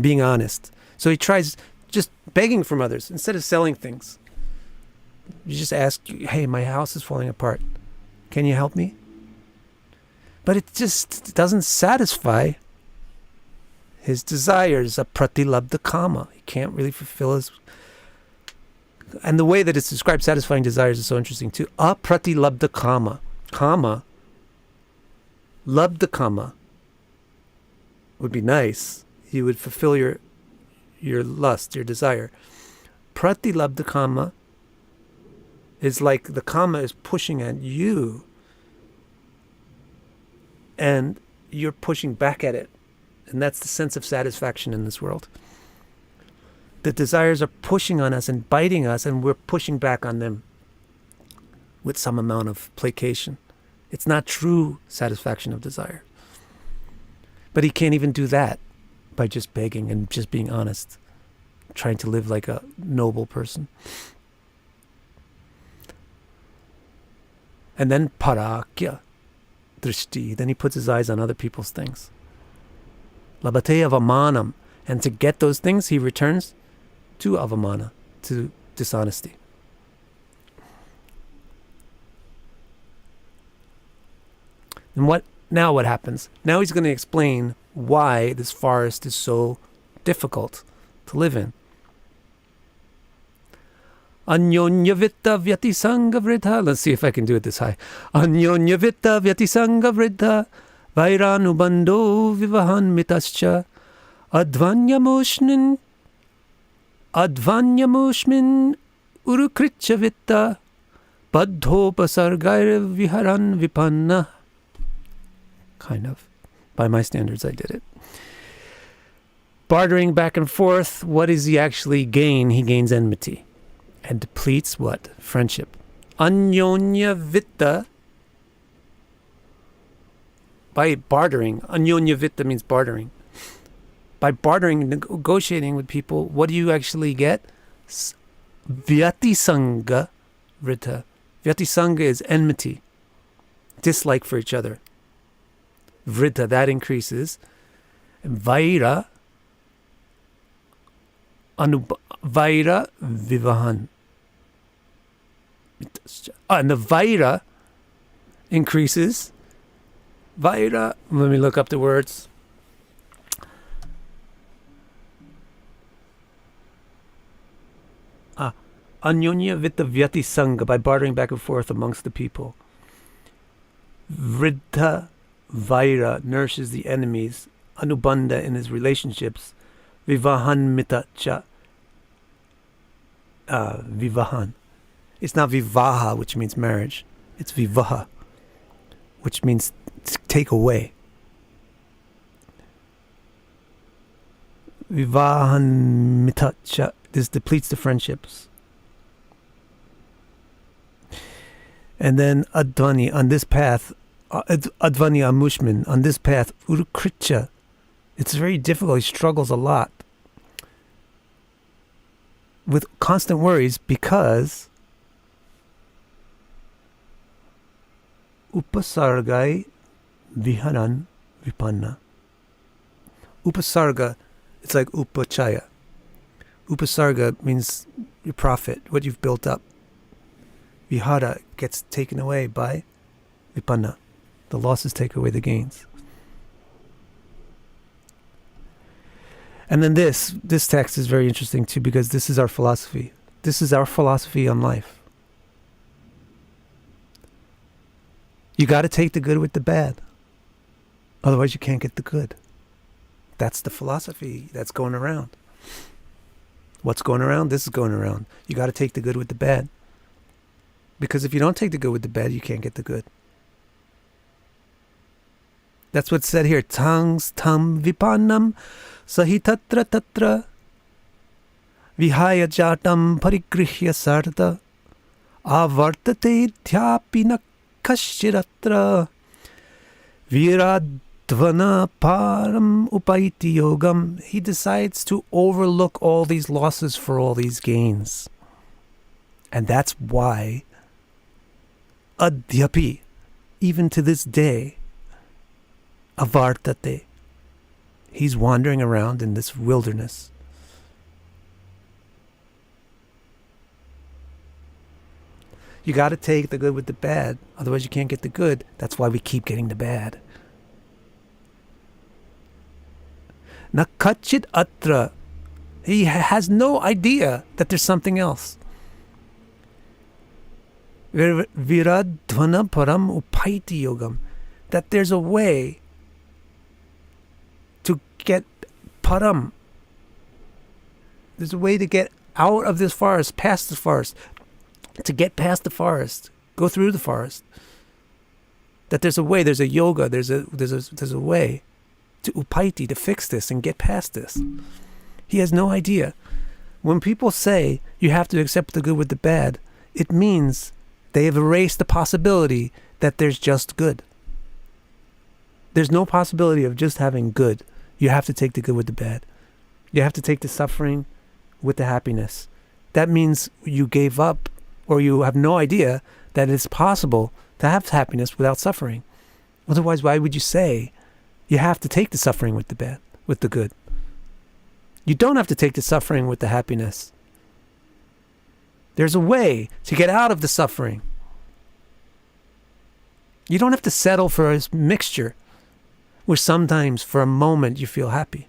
being honest. So he tries just begging from others instead of selling things. You just ask, hey, my house is falling apart. Can you help me? But it just doesn't satisfy his desires, a pratilabdha kama. He can't really fulfill his... And the way that it's described, satisfying desires, is so interesting too. Apratilabdha kama. Kama. Labdha kama would be nice. You would fulfill your lust, your desire. Pratilabdha kama is like the kama is pushing at you and you're pushing back at it. And that's the sense of satisfaction in this world. The desires are pushing on us and biting us, and we're pushing back on them with some amount of placation. It's not true satisfaction of desire. But he can't even do that by just begging and just being honest, trying to live like a noble person. And then parakya drishti, then he puts his eyes on other people's things. Labate avamanam, and to get those things he returns to avamana, to dishonesty. And what happens? Now he's going to explain why this forest is so difficult to live in. Anyonya vitta vyati sangha vridha. Let's see if I can do it this high. Anyonya vitta vyati sangha vridha vairanu vivahan mitascha advanyamushmin urukritcha vitta baddhopasargair viharan vipanna. Kind of. By my standards, I did it. Bartering back and forth, what does he actually gain? He gains enmity. And depletes what? Friendship. Anyonya vitta. By bartering. Anyonya vitta means bartering. By bartering, negotiating with people, what do you actually get? Vyati sangha vrita. Vyati sangha is enmity. Dislike for each other. Vrita, that increases. And vaira. Vaira vivahan. And the vaira increases. Vaira, let me look up the words. Anyonya vitta vyati sangha, by bartering back and forth amongst the people. Vridha vaira, nourishes the enemies. Anubandha, in his relationships. Vivahan mitacha. Vivahan. It's not vivaha, which means marriage. It's vivaha, which means take away. Vivahan mitacha. This depletes the friendships. And then advani, on this path, advani amushmin, on this path, urukritcha. It's very difficult. He struggles a lot with constant worries because upasargai viharan vipanna. Upasarga, it's like upachaya. Upasarga means your profit, what you've built up. Vihara gets taken away by vipanna. The losses take away the gains. And then this text is very interesting too, because this is our philosophy. This is our philosophy on life. You got to take the good with the bad. Otherwise you can't get the good. That's the philosophy that's going around. What's going around? This is going around. You got to take the good with the bad. Because if you don't take the good with the bad, you can't get the good. That's what's said here. Tangs tam vipannam sahitatra tatra vihaya jatam parigrihya sarta avartate dhyapina kashiratra viradvana param upaiti yogam. He decides to overlook all these losses for all these gains. And that's why adhyapi, even to this day, avartate, he's wandering around in this wilderness. You got to take the good with the bad, otherwise you can't get the good. That's why we keep getting the bad. Nakachit atra, he has no idea that there's something else. Viradvana param upaiti yogam, that there's a way to get param. There's a way to get out of this forest, past the forest, to get past the forest, go through the forest. That there's a way, there's a yoga, there's a way to upaiti, to fix this and get past this. He has no idea. When people say you have to accept the good with the bad, it means they have erased the possibility that there's just good. There's no possibility of just having good. You have to take the good with the bad. You have to take the suffering with the happiness. That means you gave up, or you have no idea that it's possible to have happiness without suffering. Otherwise, why would you say you have to take the suffering with the bad, with the good? You don't have to take the suffering with the happiness. There's a way to get out of the suffering. You don't have to settle for a mixture where sometimes for a moment you feel happy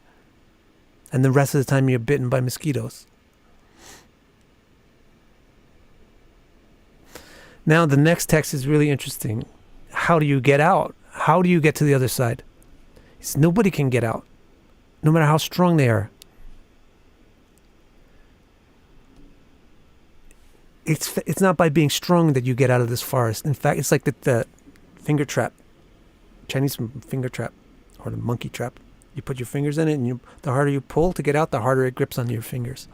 and the rest of the time you're bitten by mosquitoes. Now the next text is really interesting. How do you get out? How do you get to the other side? Nobody can get out, no matter how strong they are. It's not by being strong that you get out of this forest. In fact, it's like the finger trap, Chinese finger trap, or the monkey trap. You put your fingers in it, and the harder you pull to get out, the harder it grips onto your fingers.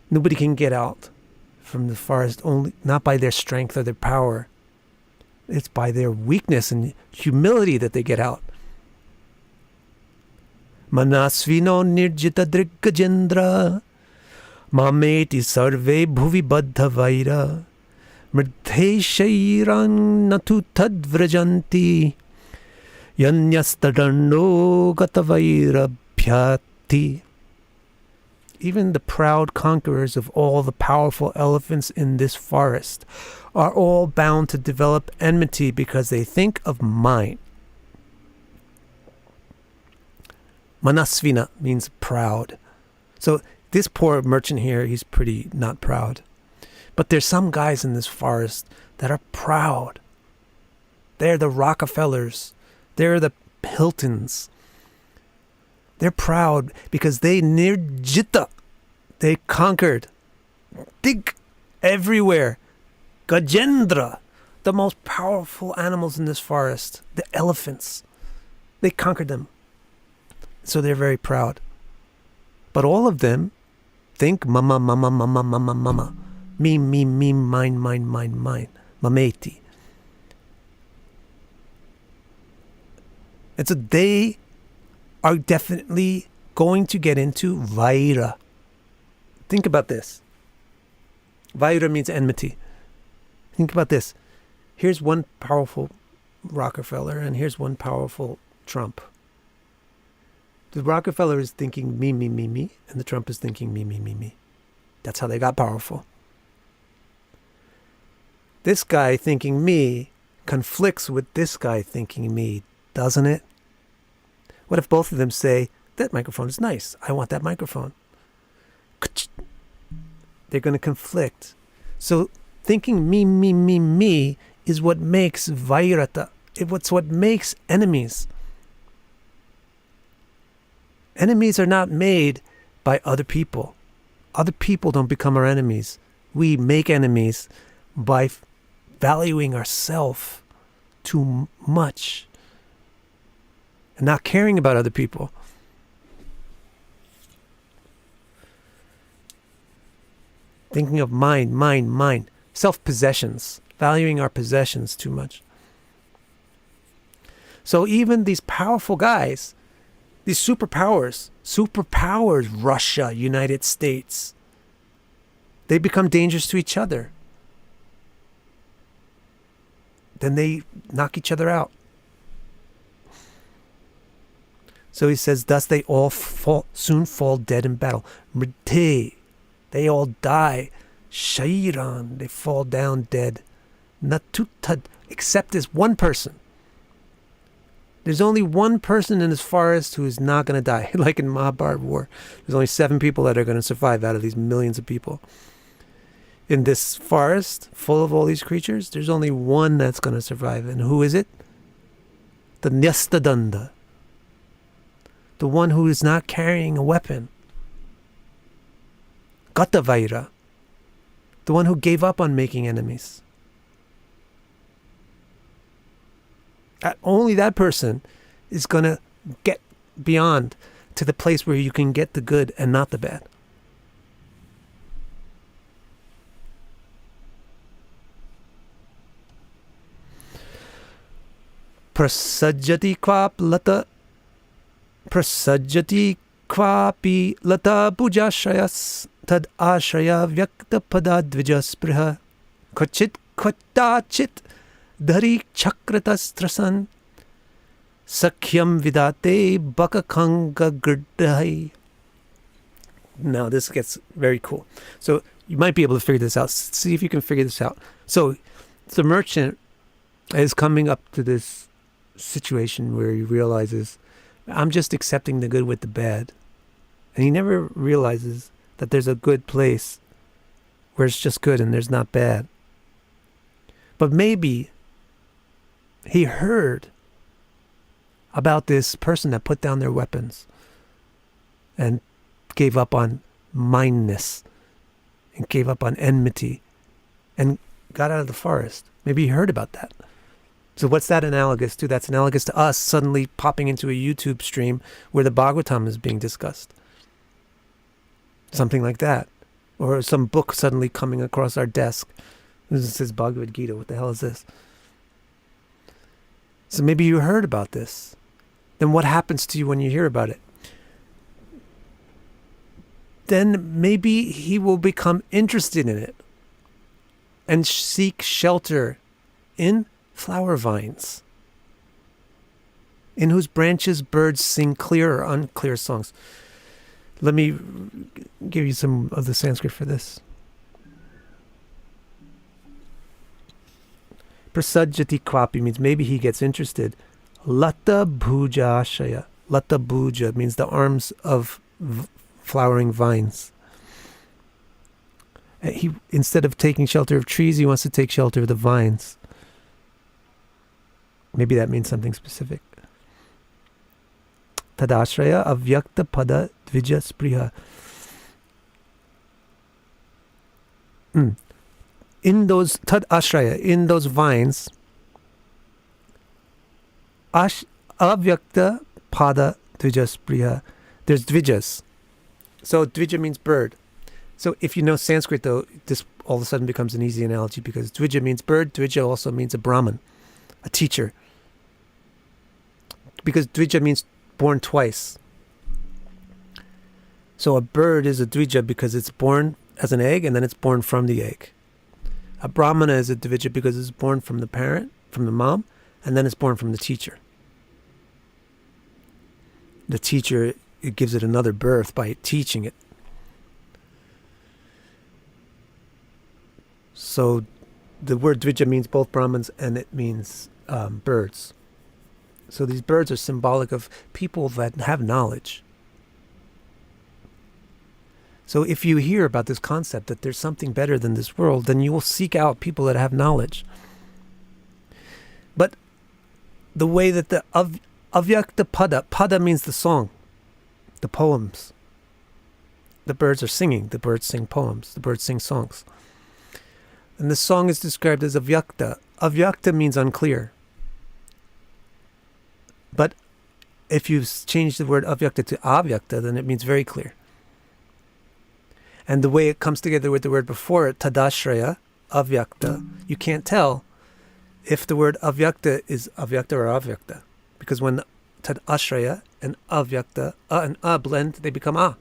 Nobody can get out from the forest, only not by their strength or their power. It's by their weakness and humility that they get out. Manasvino nirjita driggajendra Mameti sarve bhuvi baddha vaira mridhe shairang natu tadvrajanti yanyastadando gatavaira bhyati. Even the proud conquerors of all the powerful elephants in this forest are all bound to develop enmity because they think of mine. Manasvina means proud. So this poor merchant here, he's pretty not proud. But there's some guys in this forest that are proud. They're the Rockefellers. They're the Hiltons. They're proud because they nirjita. They conquered. Dig everywhere. Gajendra, the most powerful animals in this forest, the elephants. They conquered them. So they're very proud. But all of them think mama, mama, mama, mama, mama. Me, mine, mine. Mameti. And so they are definitely going to get into vaira. Think about this. Vaira means enmity. Think about this. Here's one powerful Rockefeller and here's one powerful Trump. The Rockefeller is thinking me, and the Trump is thinking me. That's how they got powerful. This guy thinking me conflicts with this guy thinking me, doesn't it? What if both of them say, that microphone is nice, I want that microphone? They're going to conflict. So thinking me is what makes vairata. It's what makes enemies. Enemies are not made by other people. Other people don't become our enemies. We make enemies by valuing ourselves too much and not caring about other people. Thinking of mine. Self-possessions. Valuing our possessions too much. So even these powerful guys, these superpowers, Russia, United States, they become dangerous to each other. Then they knock each other out. So he says, thus they all soon fall dead in battle. Mrite, they all die. Shairan, they fall down dead. Natutad, except this one person. There's only one person in this forest who is not going to die. Like in Mahabharata war, there's only 7 people that are going to survive out of these millions of people. In this forest full of all these creatures, there's only one that's going to survive. And who is it? The Nyastadanda. The one who is not carrying a weapon. Gatavaira. The one who gave up on making enemies. Only that person is going to get beyond to the place where you can get the good and not the bad. Prasajjati kvapi lata pujashrayas tad ashraya vyakta padadvija spriha kvachit Dhari chakratastrasan Sakhyam vidate bakakanga gurdhai. Now this gets very cool. So you might be able to figure this out. See if you can figure this out. So the merchant is coming up to this situation where he realizes, I'm just accepting the good with the bad. And he never realizes that there's a good place where it's just good and there's not bad. But maybe he heard about this person that put down their weapons and gave up on mindness and gave up on enmity and got out of the forest. Maybe he heard about that. So what's that analogous to? That's analogous to us suddenly popping into a YouTube stream where the Bhagavatam is being discussed. Something like that. Or some book suddenly coming across our desk. This is Bhagavad Gita. What the hell is this? So maybe you heard about this. Then what happens to you when you hear about it? Then maybe he will become interested in it and seek shelter in flower vines, in whose branches birds sing clear or unclear songs. Let me give you some of the Sanskrit for this. Prasajjati kvapi means maybe he gets interested. Lata bhuja ashaya. Lata bhuja means the arms of flowering vines. He, instead of taking shelter of trees, he wants to take shelter of the vines. Maybe that means something specific. Tadashraya avyakta pada dvija spriha. In those tad ashraya, in those vines, avyakta pada Dvijas priya. There's dvijas. So dvija means bird. So if you know Sanskrit, though, this all of a sudden becomes an easy analogy because dvija means bird. Dvija also means a Brahmin, a teacher. Because dvija means born twice. So a bird is a dvija because it's born as an egg and then it's born from the egg. A brahmana is a dvija because it's born from the parent, from the mom, and then it's born from the teacher. The teacher, it gives it another birth by teaching it. So the word dvija means both Brahmins and it means birds. So these birds are symbolic of people that have knowledge. So if you hear about this concept that there's something better than this world, then you will seek out people that have knowledge. But the way that the avyakta pada means the song, the poems. The birds are singing. The birds sing poems. The birds sing songs. And the song is described as avyakta. Avyakta means unclear. But if you change the word avyakta to avyakta, then it means very clear. And the way it comes together with the word before it, tadashraya, avyakta, you can't tell if the word avyakta is avyakta or avyakta. Because when tadashraya and avyakta, and blend, they become a.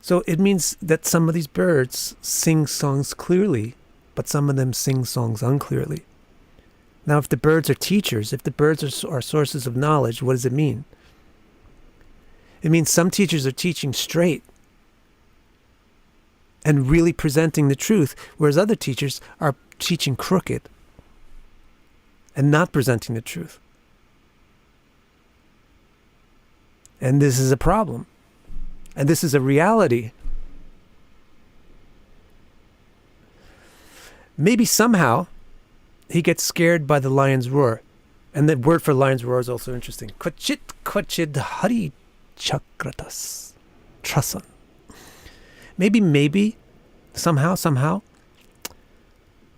So it means that some of these birds sing songs clearly, but some of them sing songs unclearly. Now, if the birds are teachers, if the birds are sources of knowledge, what does it mean? It means some teachers are teaching straight and really presenting the truth, whereas other teachers are teaching crooked and not presenting the truth. And this is a problem. And this is a reality. Maybe somehow he gets scared by the lion's roar. And the word for lion's roar is also interesting. Kvachid hari chakratas trasan. Maybe, somehow,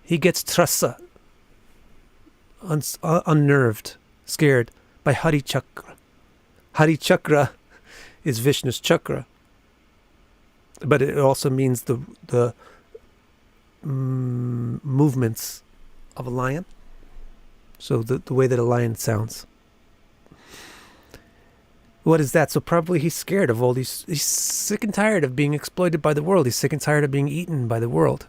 he gets trasa, unnerved, scared by Hari Chakra. Hari Chakra is Vishnu's chakra, but it also means the movements of a lion. So the way that a lion sounds. What is that? So probably he's scared of all these. He's sick and tired of being exploited by the world. He's sick and tired of being eaten by the world.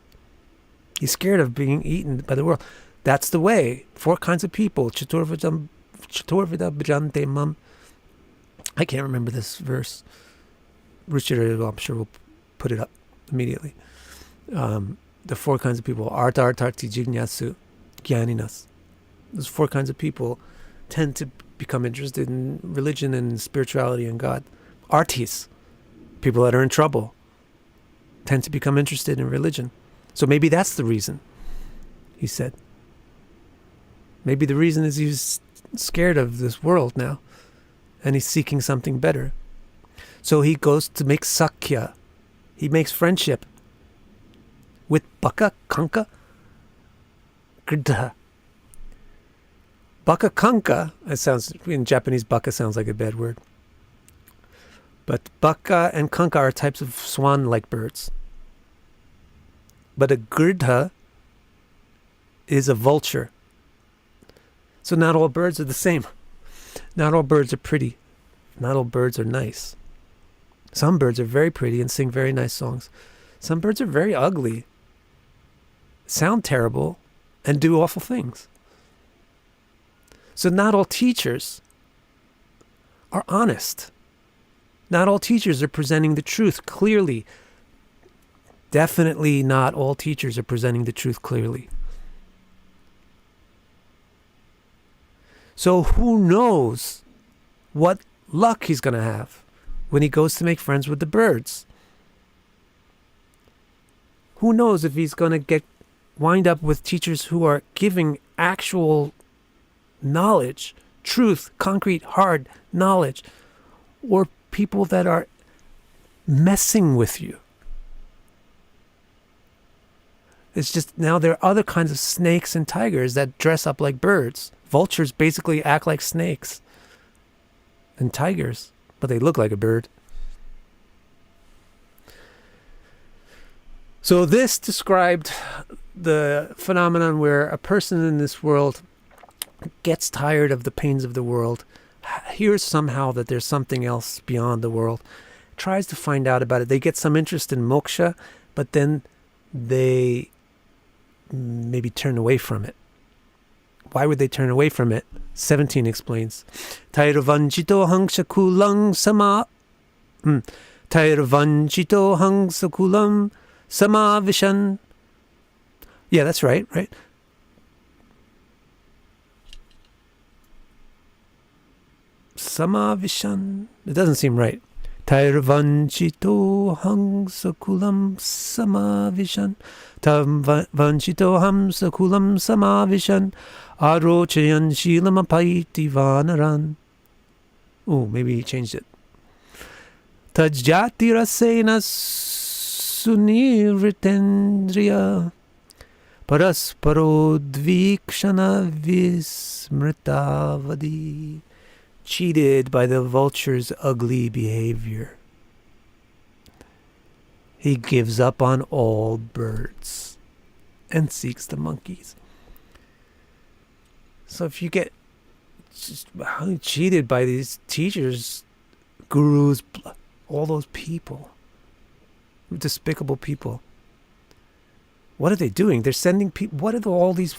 He's scared of being eaten by the world. That's the way. 4 kinds of people. Chaturvida bhajante mam. I can't remember this verse. Ruchira, I'm sure, will put it up immediately. The 4 kinds of people. Artha artarti jignasu gyaninas. Those 4 kinds of people tend to become interested in religion and spirituality and God. Artis, people that are in trouble, tend to become interested in religion. So maybe that's the reason, he said. Maybe the reason is he's scared of this world now, and he's seeking something better. So he goes to make sakya. He makes friendship with Baka, Kanka, Gridha. Baka Kanka, it sounds, in Japanese, Baka sounds like a bad word. But Baka and Kanka are types of swan-like birds. But a Gridha is a vulture. So not all birds are the same. Not all birds are pretty. Not all birds are nice. Some birds are very pretty and sing very nice songs. Some birds are very ugly, sound terrible, and do awful things. So not all teachers are honest. Not all teachers are presenting the truth clearly. Definitely not all teachers are presenting the truth clearly. So who knows what luck he's going to have when he goes to make friends with the birds? Who knows if he's going to wind up with teachers who are giving actual knowledge, truth, concrete, hard knowledge, or people that are messing with you. It's just now there are other kinds of snakes and tigers that dress up like birds. Vultures basically act like snakes. and tigers, but they look like a bird. So this described the phenomenon where a person in this world gets tired of the pains of the world, hears somehow that there's something else beyond the world, tries to find out about it. They get some interest in moksha, but then they maybe turn away from it. Why would they turn away from it? 17 explains. Tairavanjito hangsakulang sama. Tairavanjito hangsakulam sama vishan. Yeah, that's right? Sama vishan. It doesn't seem right. Tairavanjito hangsakulam sama vishan. Tavanjito hamsakulam sama vishan. Arochayan shilam apaiti vanaran. Oh, maybe he changed it. Tajjati rasena sunirritendriya parasparodvikshana vismritavadi. Cheated by the vulture's ugly behavior. He gives up on all birds and seeks the monkeys. So if you get just cheated by these teachers, gurus, all those people, despicable people, what are they doing? They're sending people. What are all these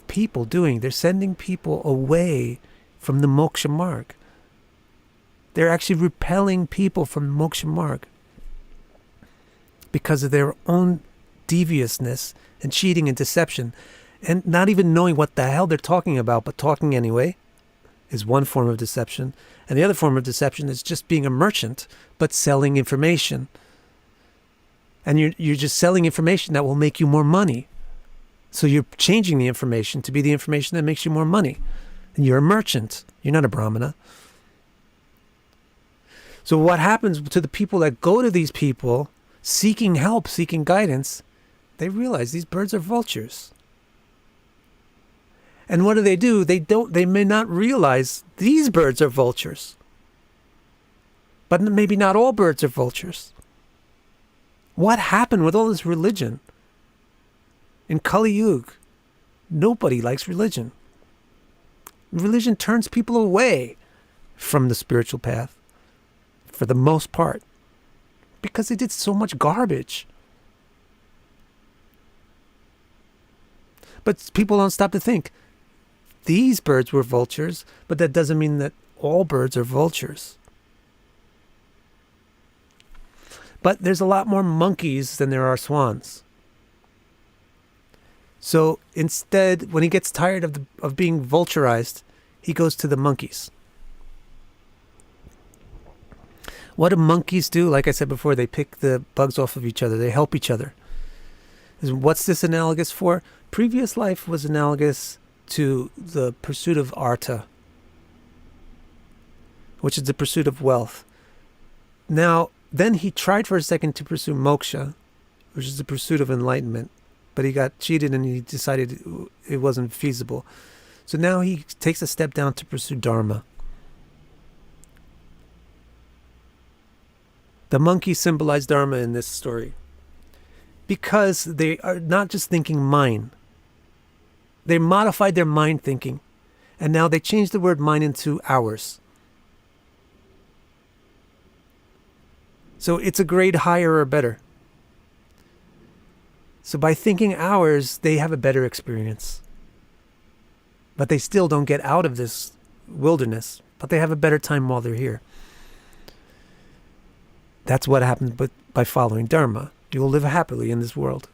people doing? They're sending people away from the moksha marg. They're actually repelling people from the moksha marg because of their own deviousness and cheating and deception, and not even knowing what the hell they're talking about, but talking anyway is one form of deception. And the other form of deception is just being a merchant, but selling information. And you're just selling information that will make you more money. So you're changing the information to be the information that makes you more money. And you're a merchant. You're not a brahmana. So what happens to the people that go to these people seeking help, seeking guidance? They realize these birds are vultures. And what do? They may not realize these birds are vultures. But maybe not all birds are vultures. What happened with all this religion? In Kali Yuga, nobody likes religion. Religion turns people away from the spiritual path, for the most part, because they did so much garbage. But people don't stop to think. These birds were vultures, but that doesn't mean that all birds are vultures. But there's a lot more monkeys than there are swans. So instead, when he gets tired of being vulturized, he goes to the monkeys. What do monkeys do? Like I said before, they pick the bugs off of each other. They help each other. What's this analogous for? Previous life was analogous to the pursuit of artha, which is the pursuit of wealth. Now, then he tried for a second to pursue moksha, which is the pursuit of enlightenment, but he got cheated and he decided it wasn't feasible. So now he takes a step down to pursue dharma. The monkeys symbolize dharma in this story because they are not just thinking mine. They modified their mind thinking, and now they changed the word mine into ours. So it's a grade higher or better. So by thinking ours, they have a better experience. But they still don't get out of this wilderness, but they have a better time while they're here. That's what happens by following dharma. You will live happily in this world.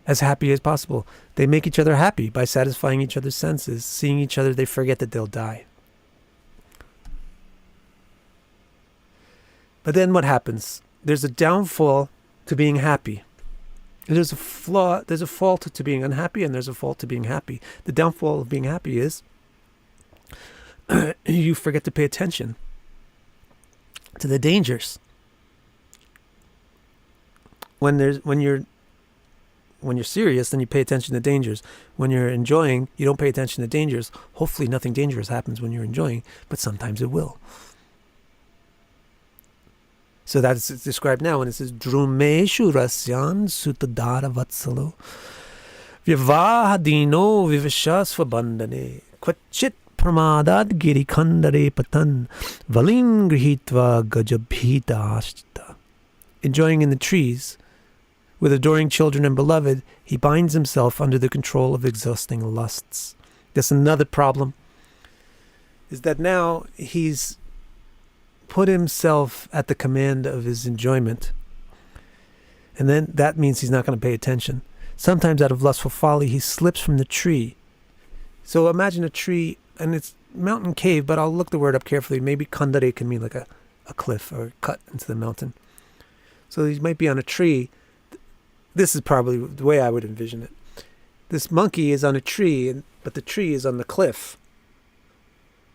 As happy as possible. They make each other happy by satisfying each other's senses. Seeing each other, they forget that they'll die. But then what happens? There's a downfall to being happy. There's a fault to being unhappy, and there's a fault to being happy. The downfall of being happy is you forget to pay attention to the dangers. When you're When you're serious, then you pay attention to dangers. When you're enjoying, you don't pay attention to dangers. Hopefully nothing dangerous happens when you're enjoying, but sometimes it will. So that's described now when it says Drumeshu Rasyan Sutadara Vatsalo Vyavahadino Vivashasvabandane Kvachit Pramadad Girikandare Patan Valim Grihitva Gajabhita Ashta. Enjoying in the trees, with adoring children and beloved, he binds himself under the control of exhausting lusts. That's another problem, is that now he's put himself at the command of his enjoyment. And then that means he's not going to pay attention. Sometimes out of lustful folly, he slips from the tree. So imagine a tree, and it's mountain cave, but I'll look the word up carefully. Maybe kandare can mean like a cliff or a cut into the mountain. So he might be on a tree. This is probably the way I would envision it. This monkey is on a tree, but the tree is on the cliff.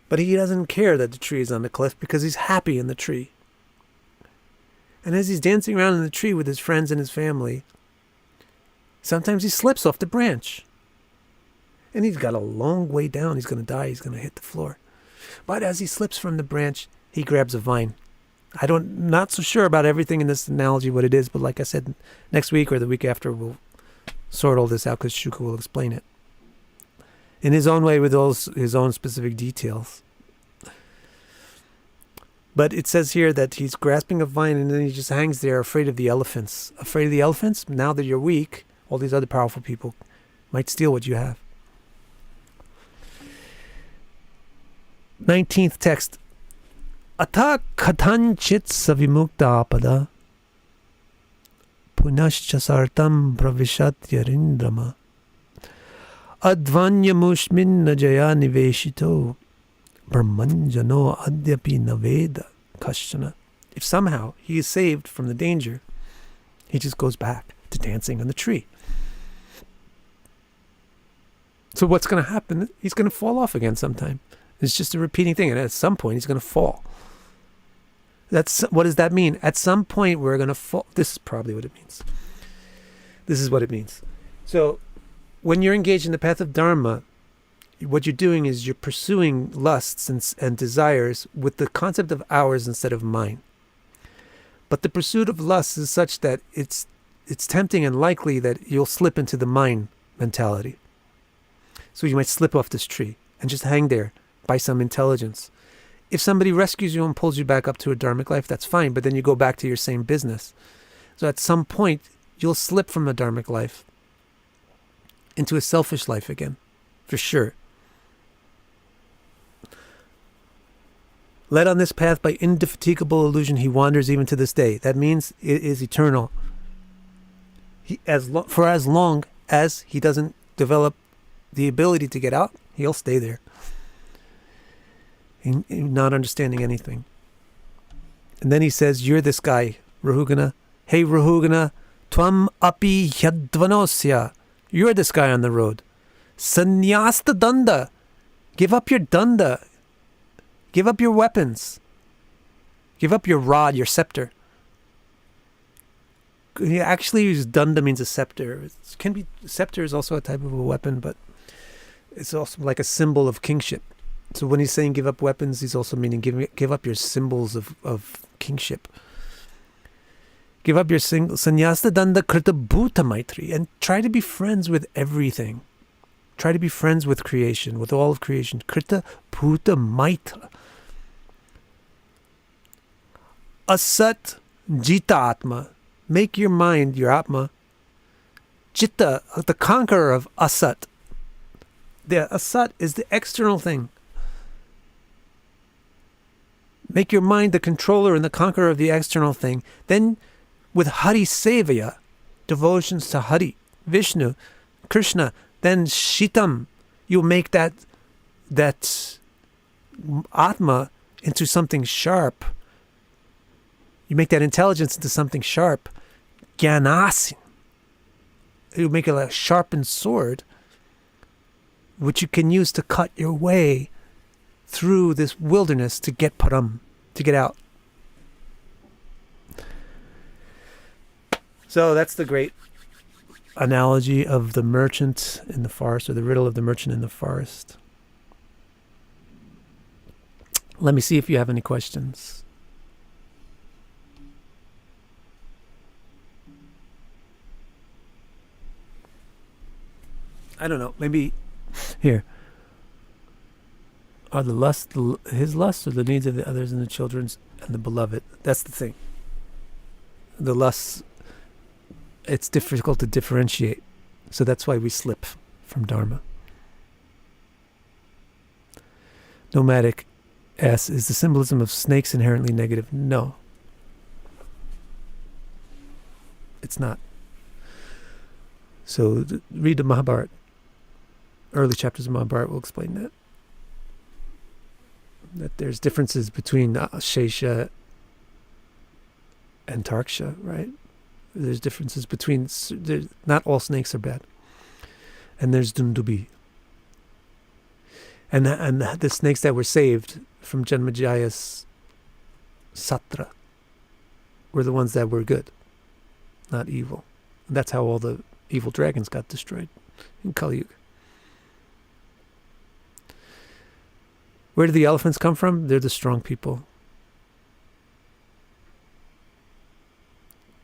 But he doesn't care that the tree is on the cliff because he's happy in the tree. And as he's dancing around in the tree with his friends and his family, sometimes he slips off the branch. And he's got a long way down. He's going to die. He's going to hit the floor. But as he slips from the branch, he grabs a vine. Not so sure about everything in this analogy, what it is, but like I said, next week or the week after, we'll sort all this out because Shuka will explain it in his own way with his own specific details. But it says here that he's grasping a vine and then he just hangs there afraid of the elephants. Afraid of the elephants? Now that you're weak, all these other powerful people might steal what you have. 19th text. Ata kathanchit savimukta pada punashchasartam pravishat yarindrama advanyamushmin jaya niveshito brahmanjano adyapi naveda kashana. If somehow he is saved from the danger, he just goes back to dancing on the tree. So what's going to happen? He's going to fall off again sometime. It's just a repeating thing, and at some point he's going to fall. What does that mean? At some point we're going to fall. This is probably what it means. This is what it means. So when you're engaged in the path of dharma, what you're doing is you're pursuing lusts and desires with the concept of ours instead of mine. But the pursuit of lusts is such that it's tempting and likely that you'll slip into the mine mentality. So you might slip off this tree and just hang there by some intelligence. If somebody rescues you and pulls you back up to a dharmic life, that's fine, but then you go back to your same business. So at some point, you'll slip from a dharmic life into a selfish life again, for sure. Led on this path by indefatigable illusion, he wanders even to this day. That means it is eternal. For as long as he doesn't develop the ability to get out, he'll stay there. Not understanding anything. And then he says, you're this guy, Rahugana. Hey Rahugana, tvam api yadvanosya. You're this guy on the road. Sannyasta danda. Give up your danda. Give up your weapons. Give up your rod, your scepter. He actually used danda means a scepter. Scepter is also a type of a weapon, but it's also like a symbol of kingship. So when he's saying give up weapons, he's also meaning give up your symbols of kingship. Give up your sannyasta danda krita bhuta maitri, and try to be friends with everything. Try to be friends with creation, with all of creation. Krita bhuta maitra. Asat jita atma. Make your mind, your atma, Chitta, the conqueror of asat. The asat is the external thing. Make your mind the controller and the conqueror of the external thing. Then with Hari Sevaya, devotions to Hari, Vishnu, Krishna, then Shitam, you'll make that Atma into something sharp. You make that intelligence into something sharp. Gyanasin. You make it like a sharpened sword, which you can use to cut your way through this wilderness to get param, to get out. So that's the great analogy of the merchant in the forest, or the riddle of the merchant in the forest. Let me see if you have any questions. I don't know. Maybe here. Are the lust his lusts, or the needs of the others and the children's and the beloved? That's the thing. The lusts, it's difficult to differentiate. So that's why we slip from dharma. Nomadic S, is the symbolism of snakes inherently negative? No. It's not. So read the Mahabharata. Early chapters of Mahabharata will explain that. That there's differences between Shesha and Tarksha, right? There's differences between, not all snakes are bad. And there's Dundubi. And the snakes that were saved from Janmajaya's Satra were the ones that were good, not evil. And that's how all the evil dragons got destroyed in Kali Yuga. Where do the elephants come from? They're the strong people.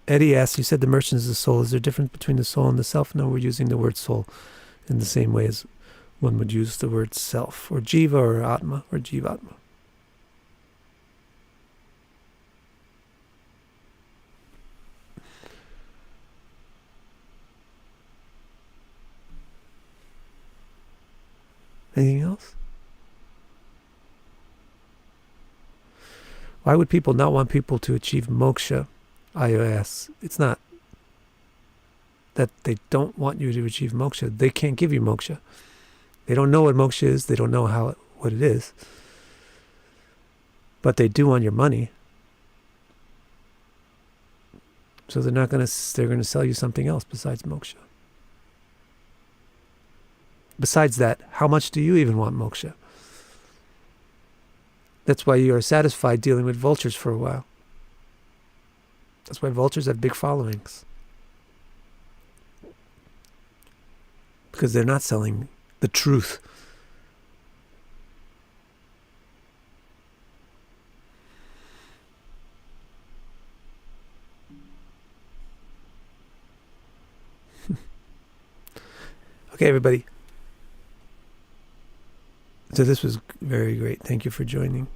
Eddie asks, you said the merchant is the soul. Is there a difference between the soul and the self? No, we're using the word soul in the same way as one would use the word self, or jiva, or atma, or jivatma. Anything else? Why would people not want people to achieve moksha? IOS. It's not that they don't want you to achieve moksha. They can't give you moksha. They don't know what moksha is. They don't know what it is. But they do want your money. So they're going to sell you something else besides moksha. Besides that, how much do you even want moksha? That's why you are satisfied dealing with vultures for a while. That's why vultures have big followings. Because they're not selling the truth. Okay, everybody. So this was very great. Thank you for joining.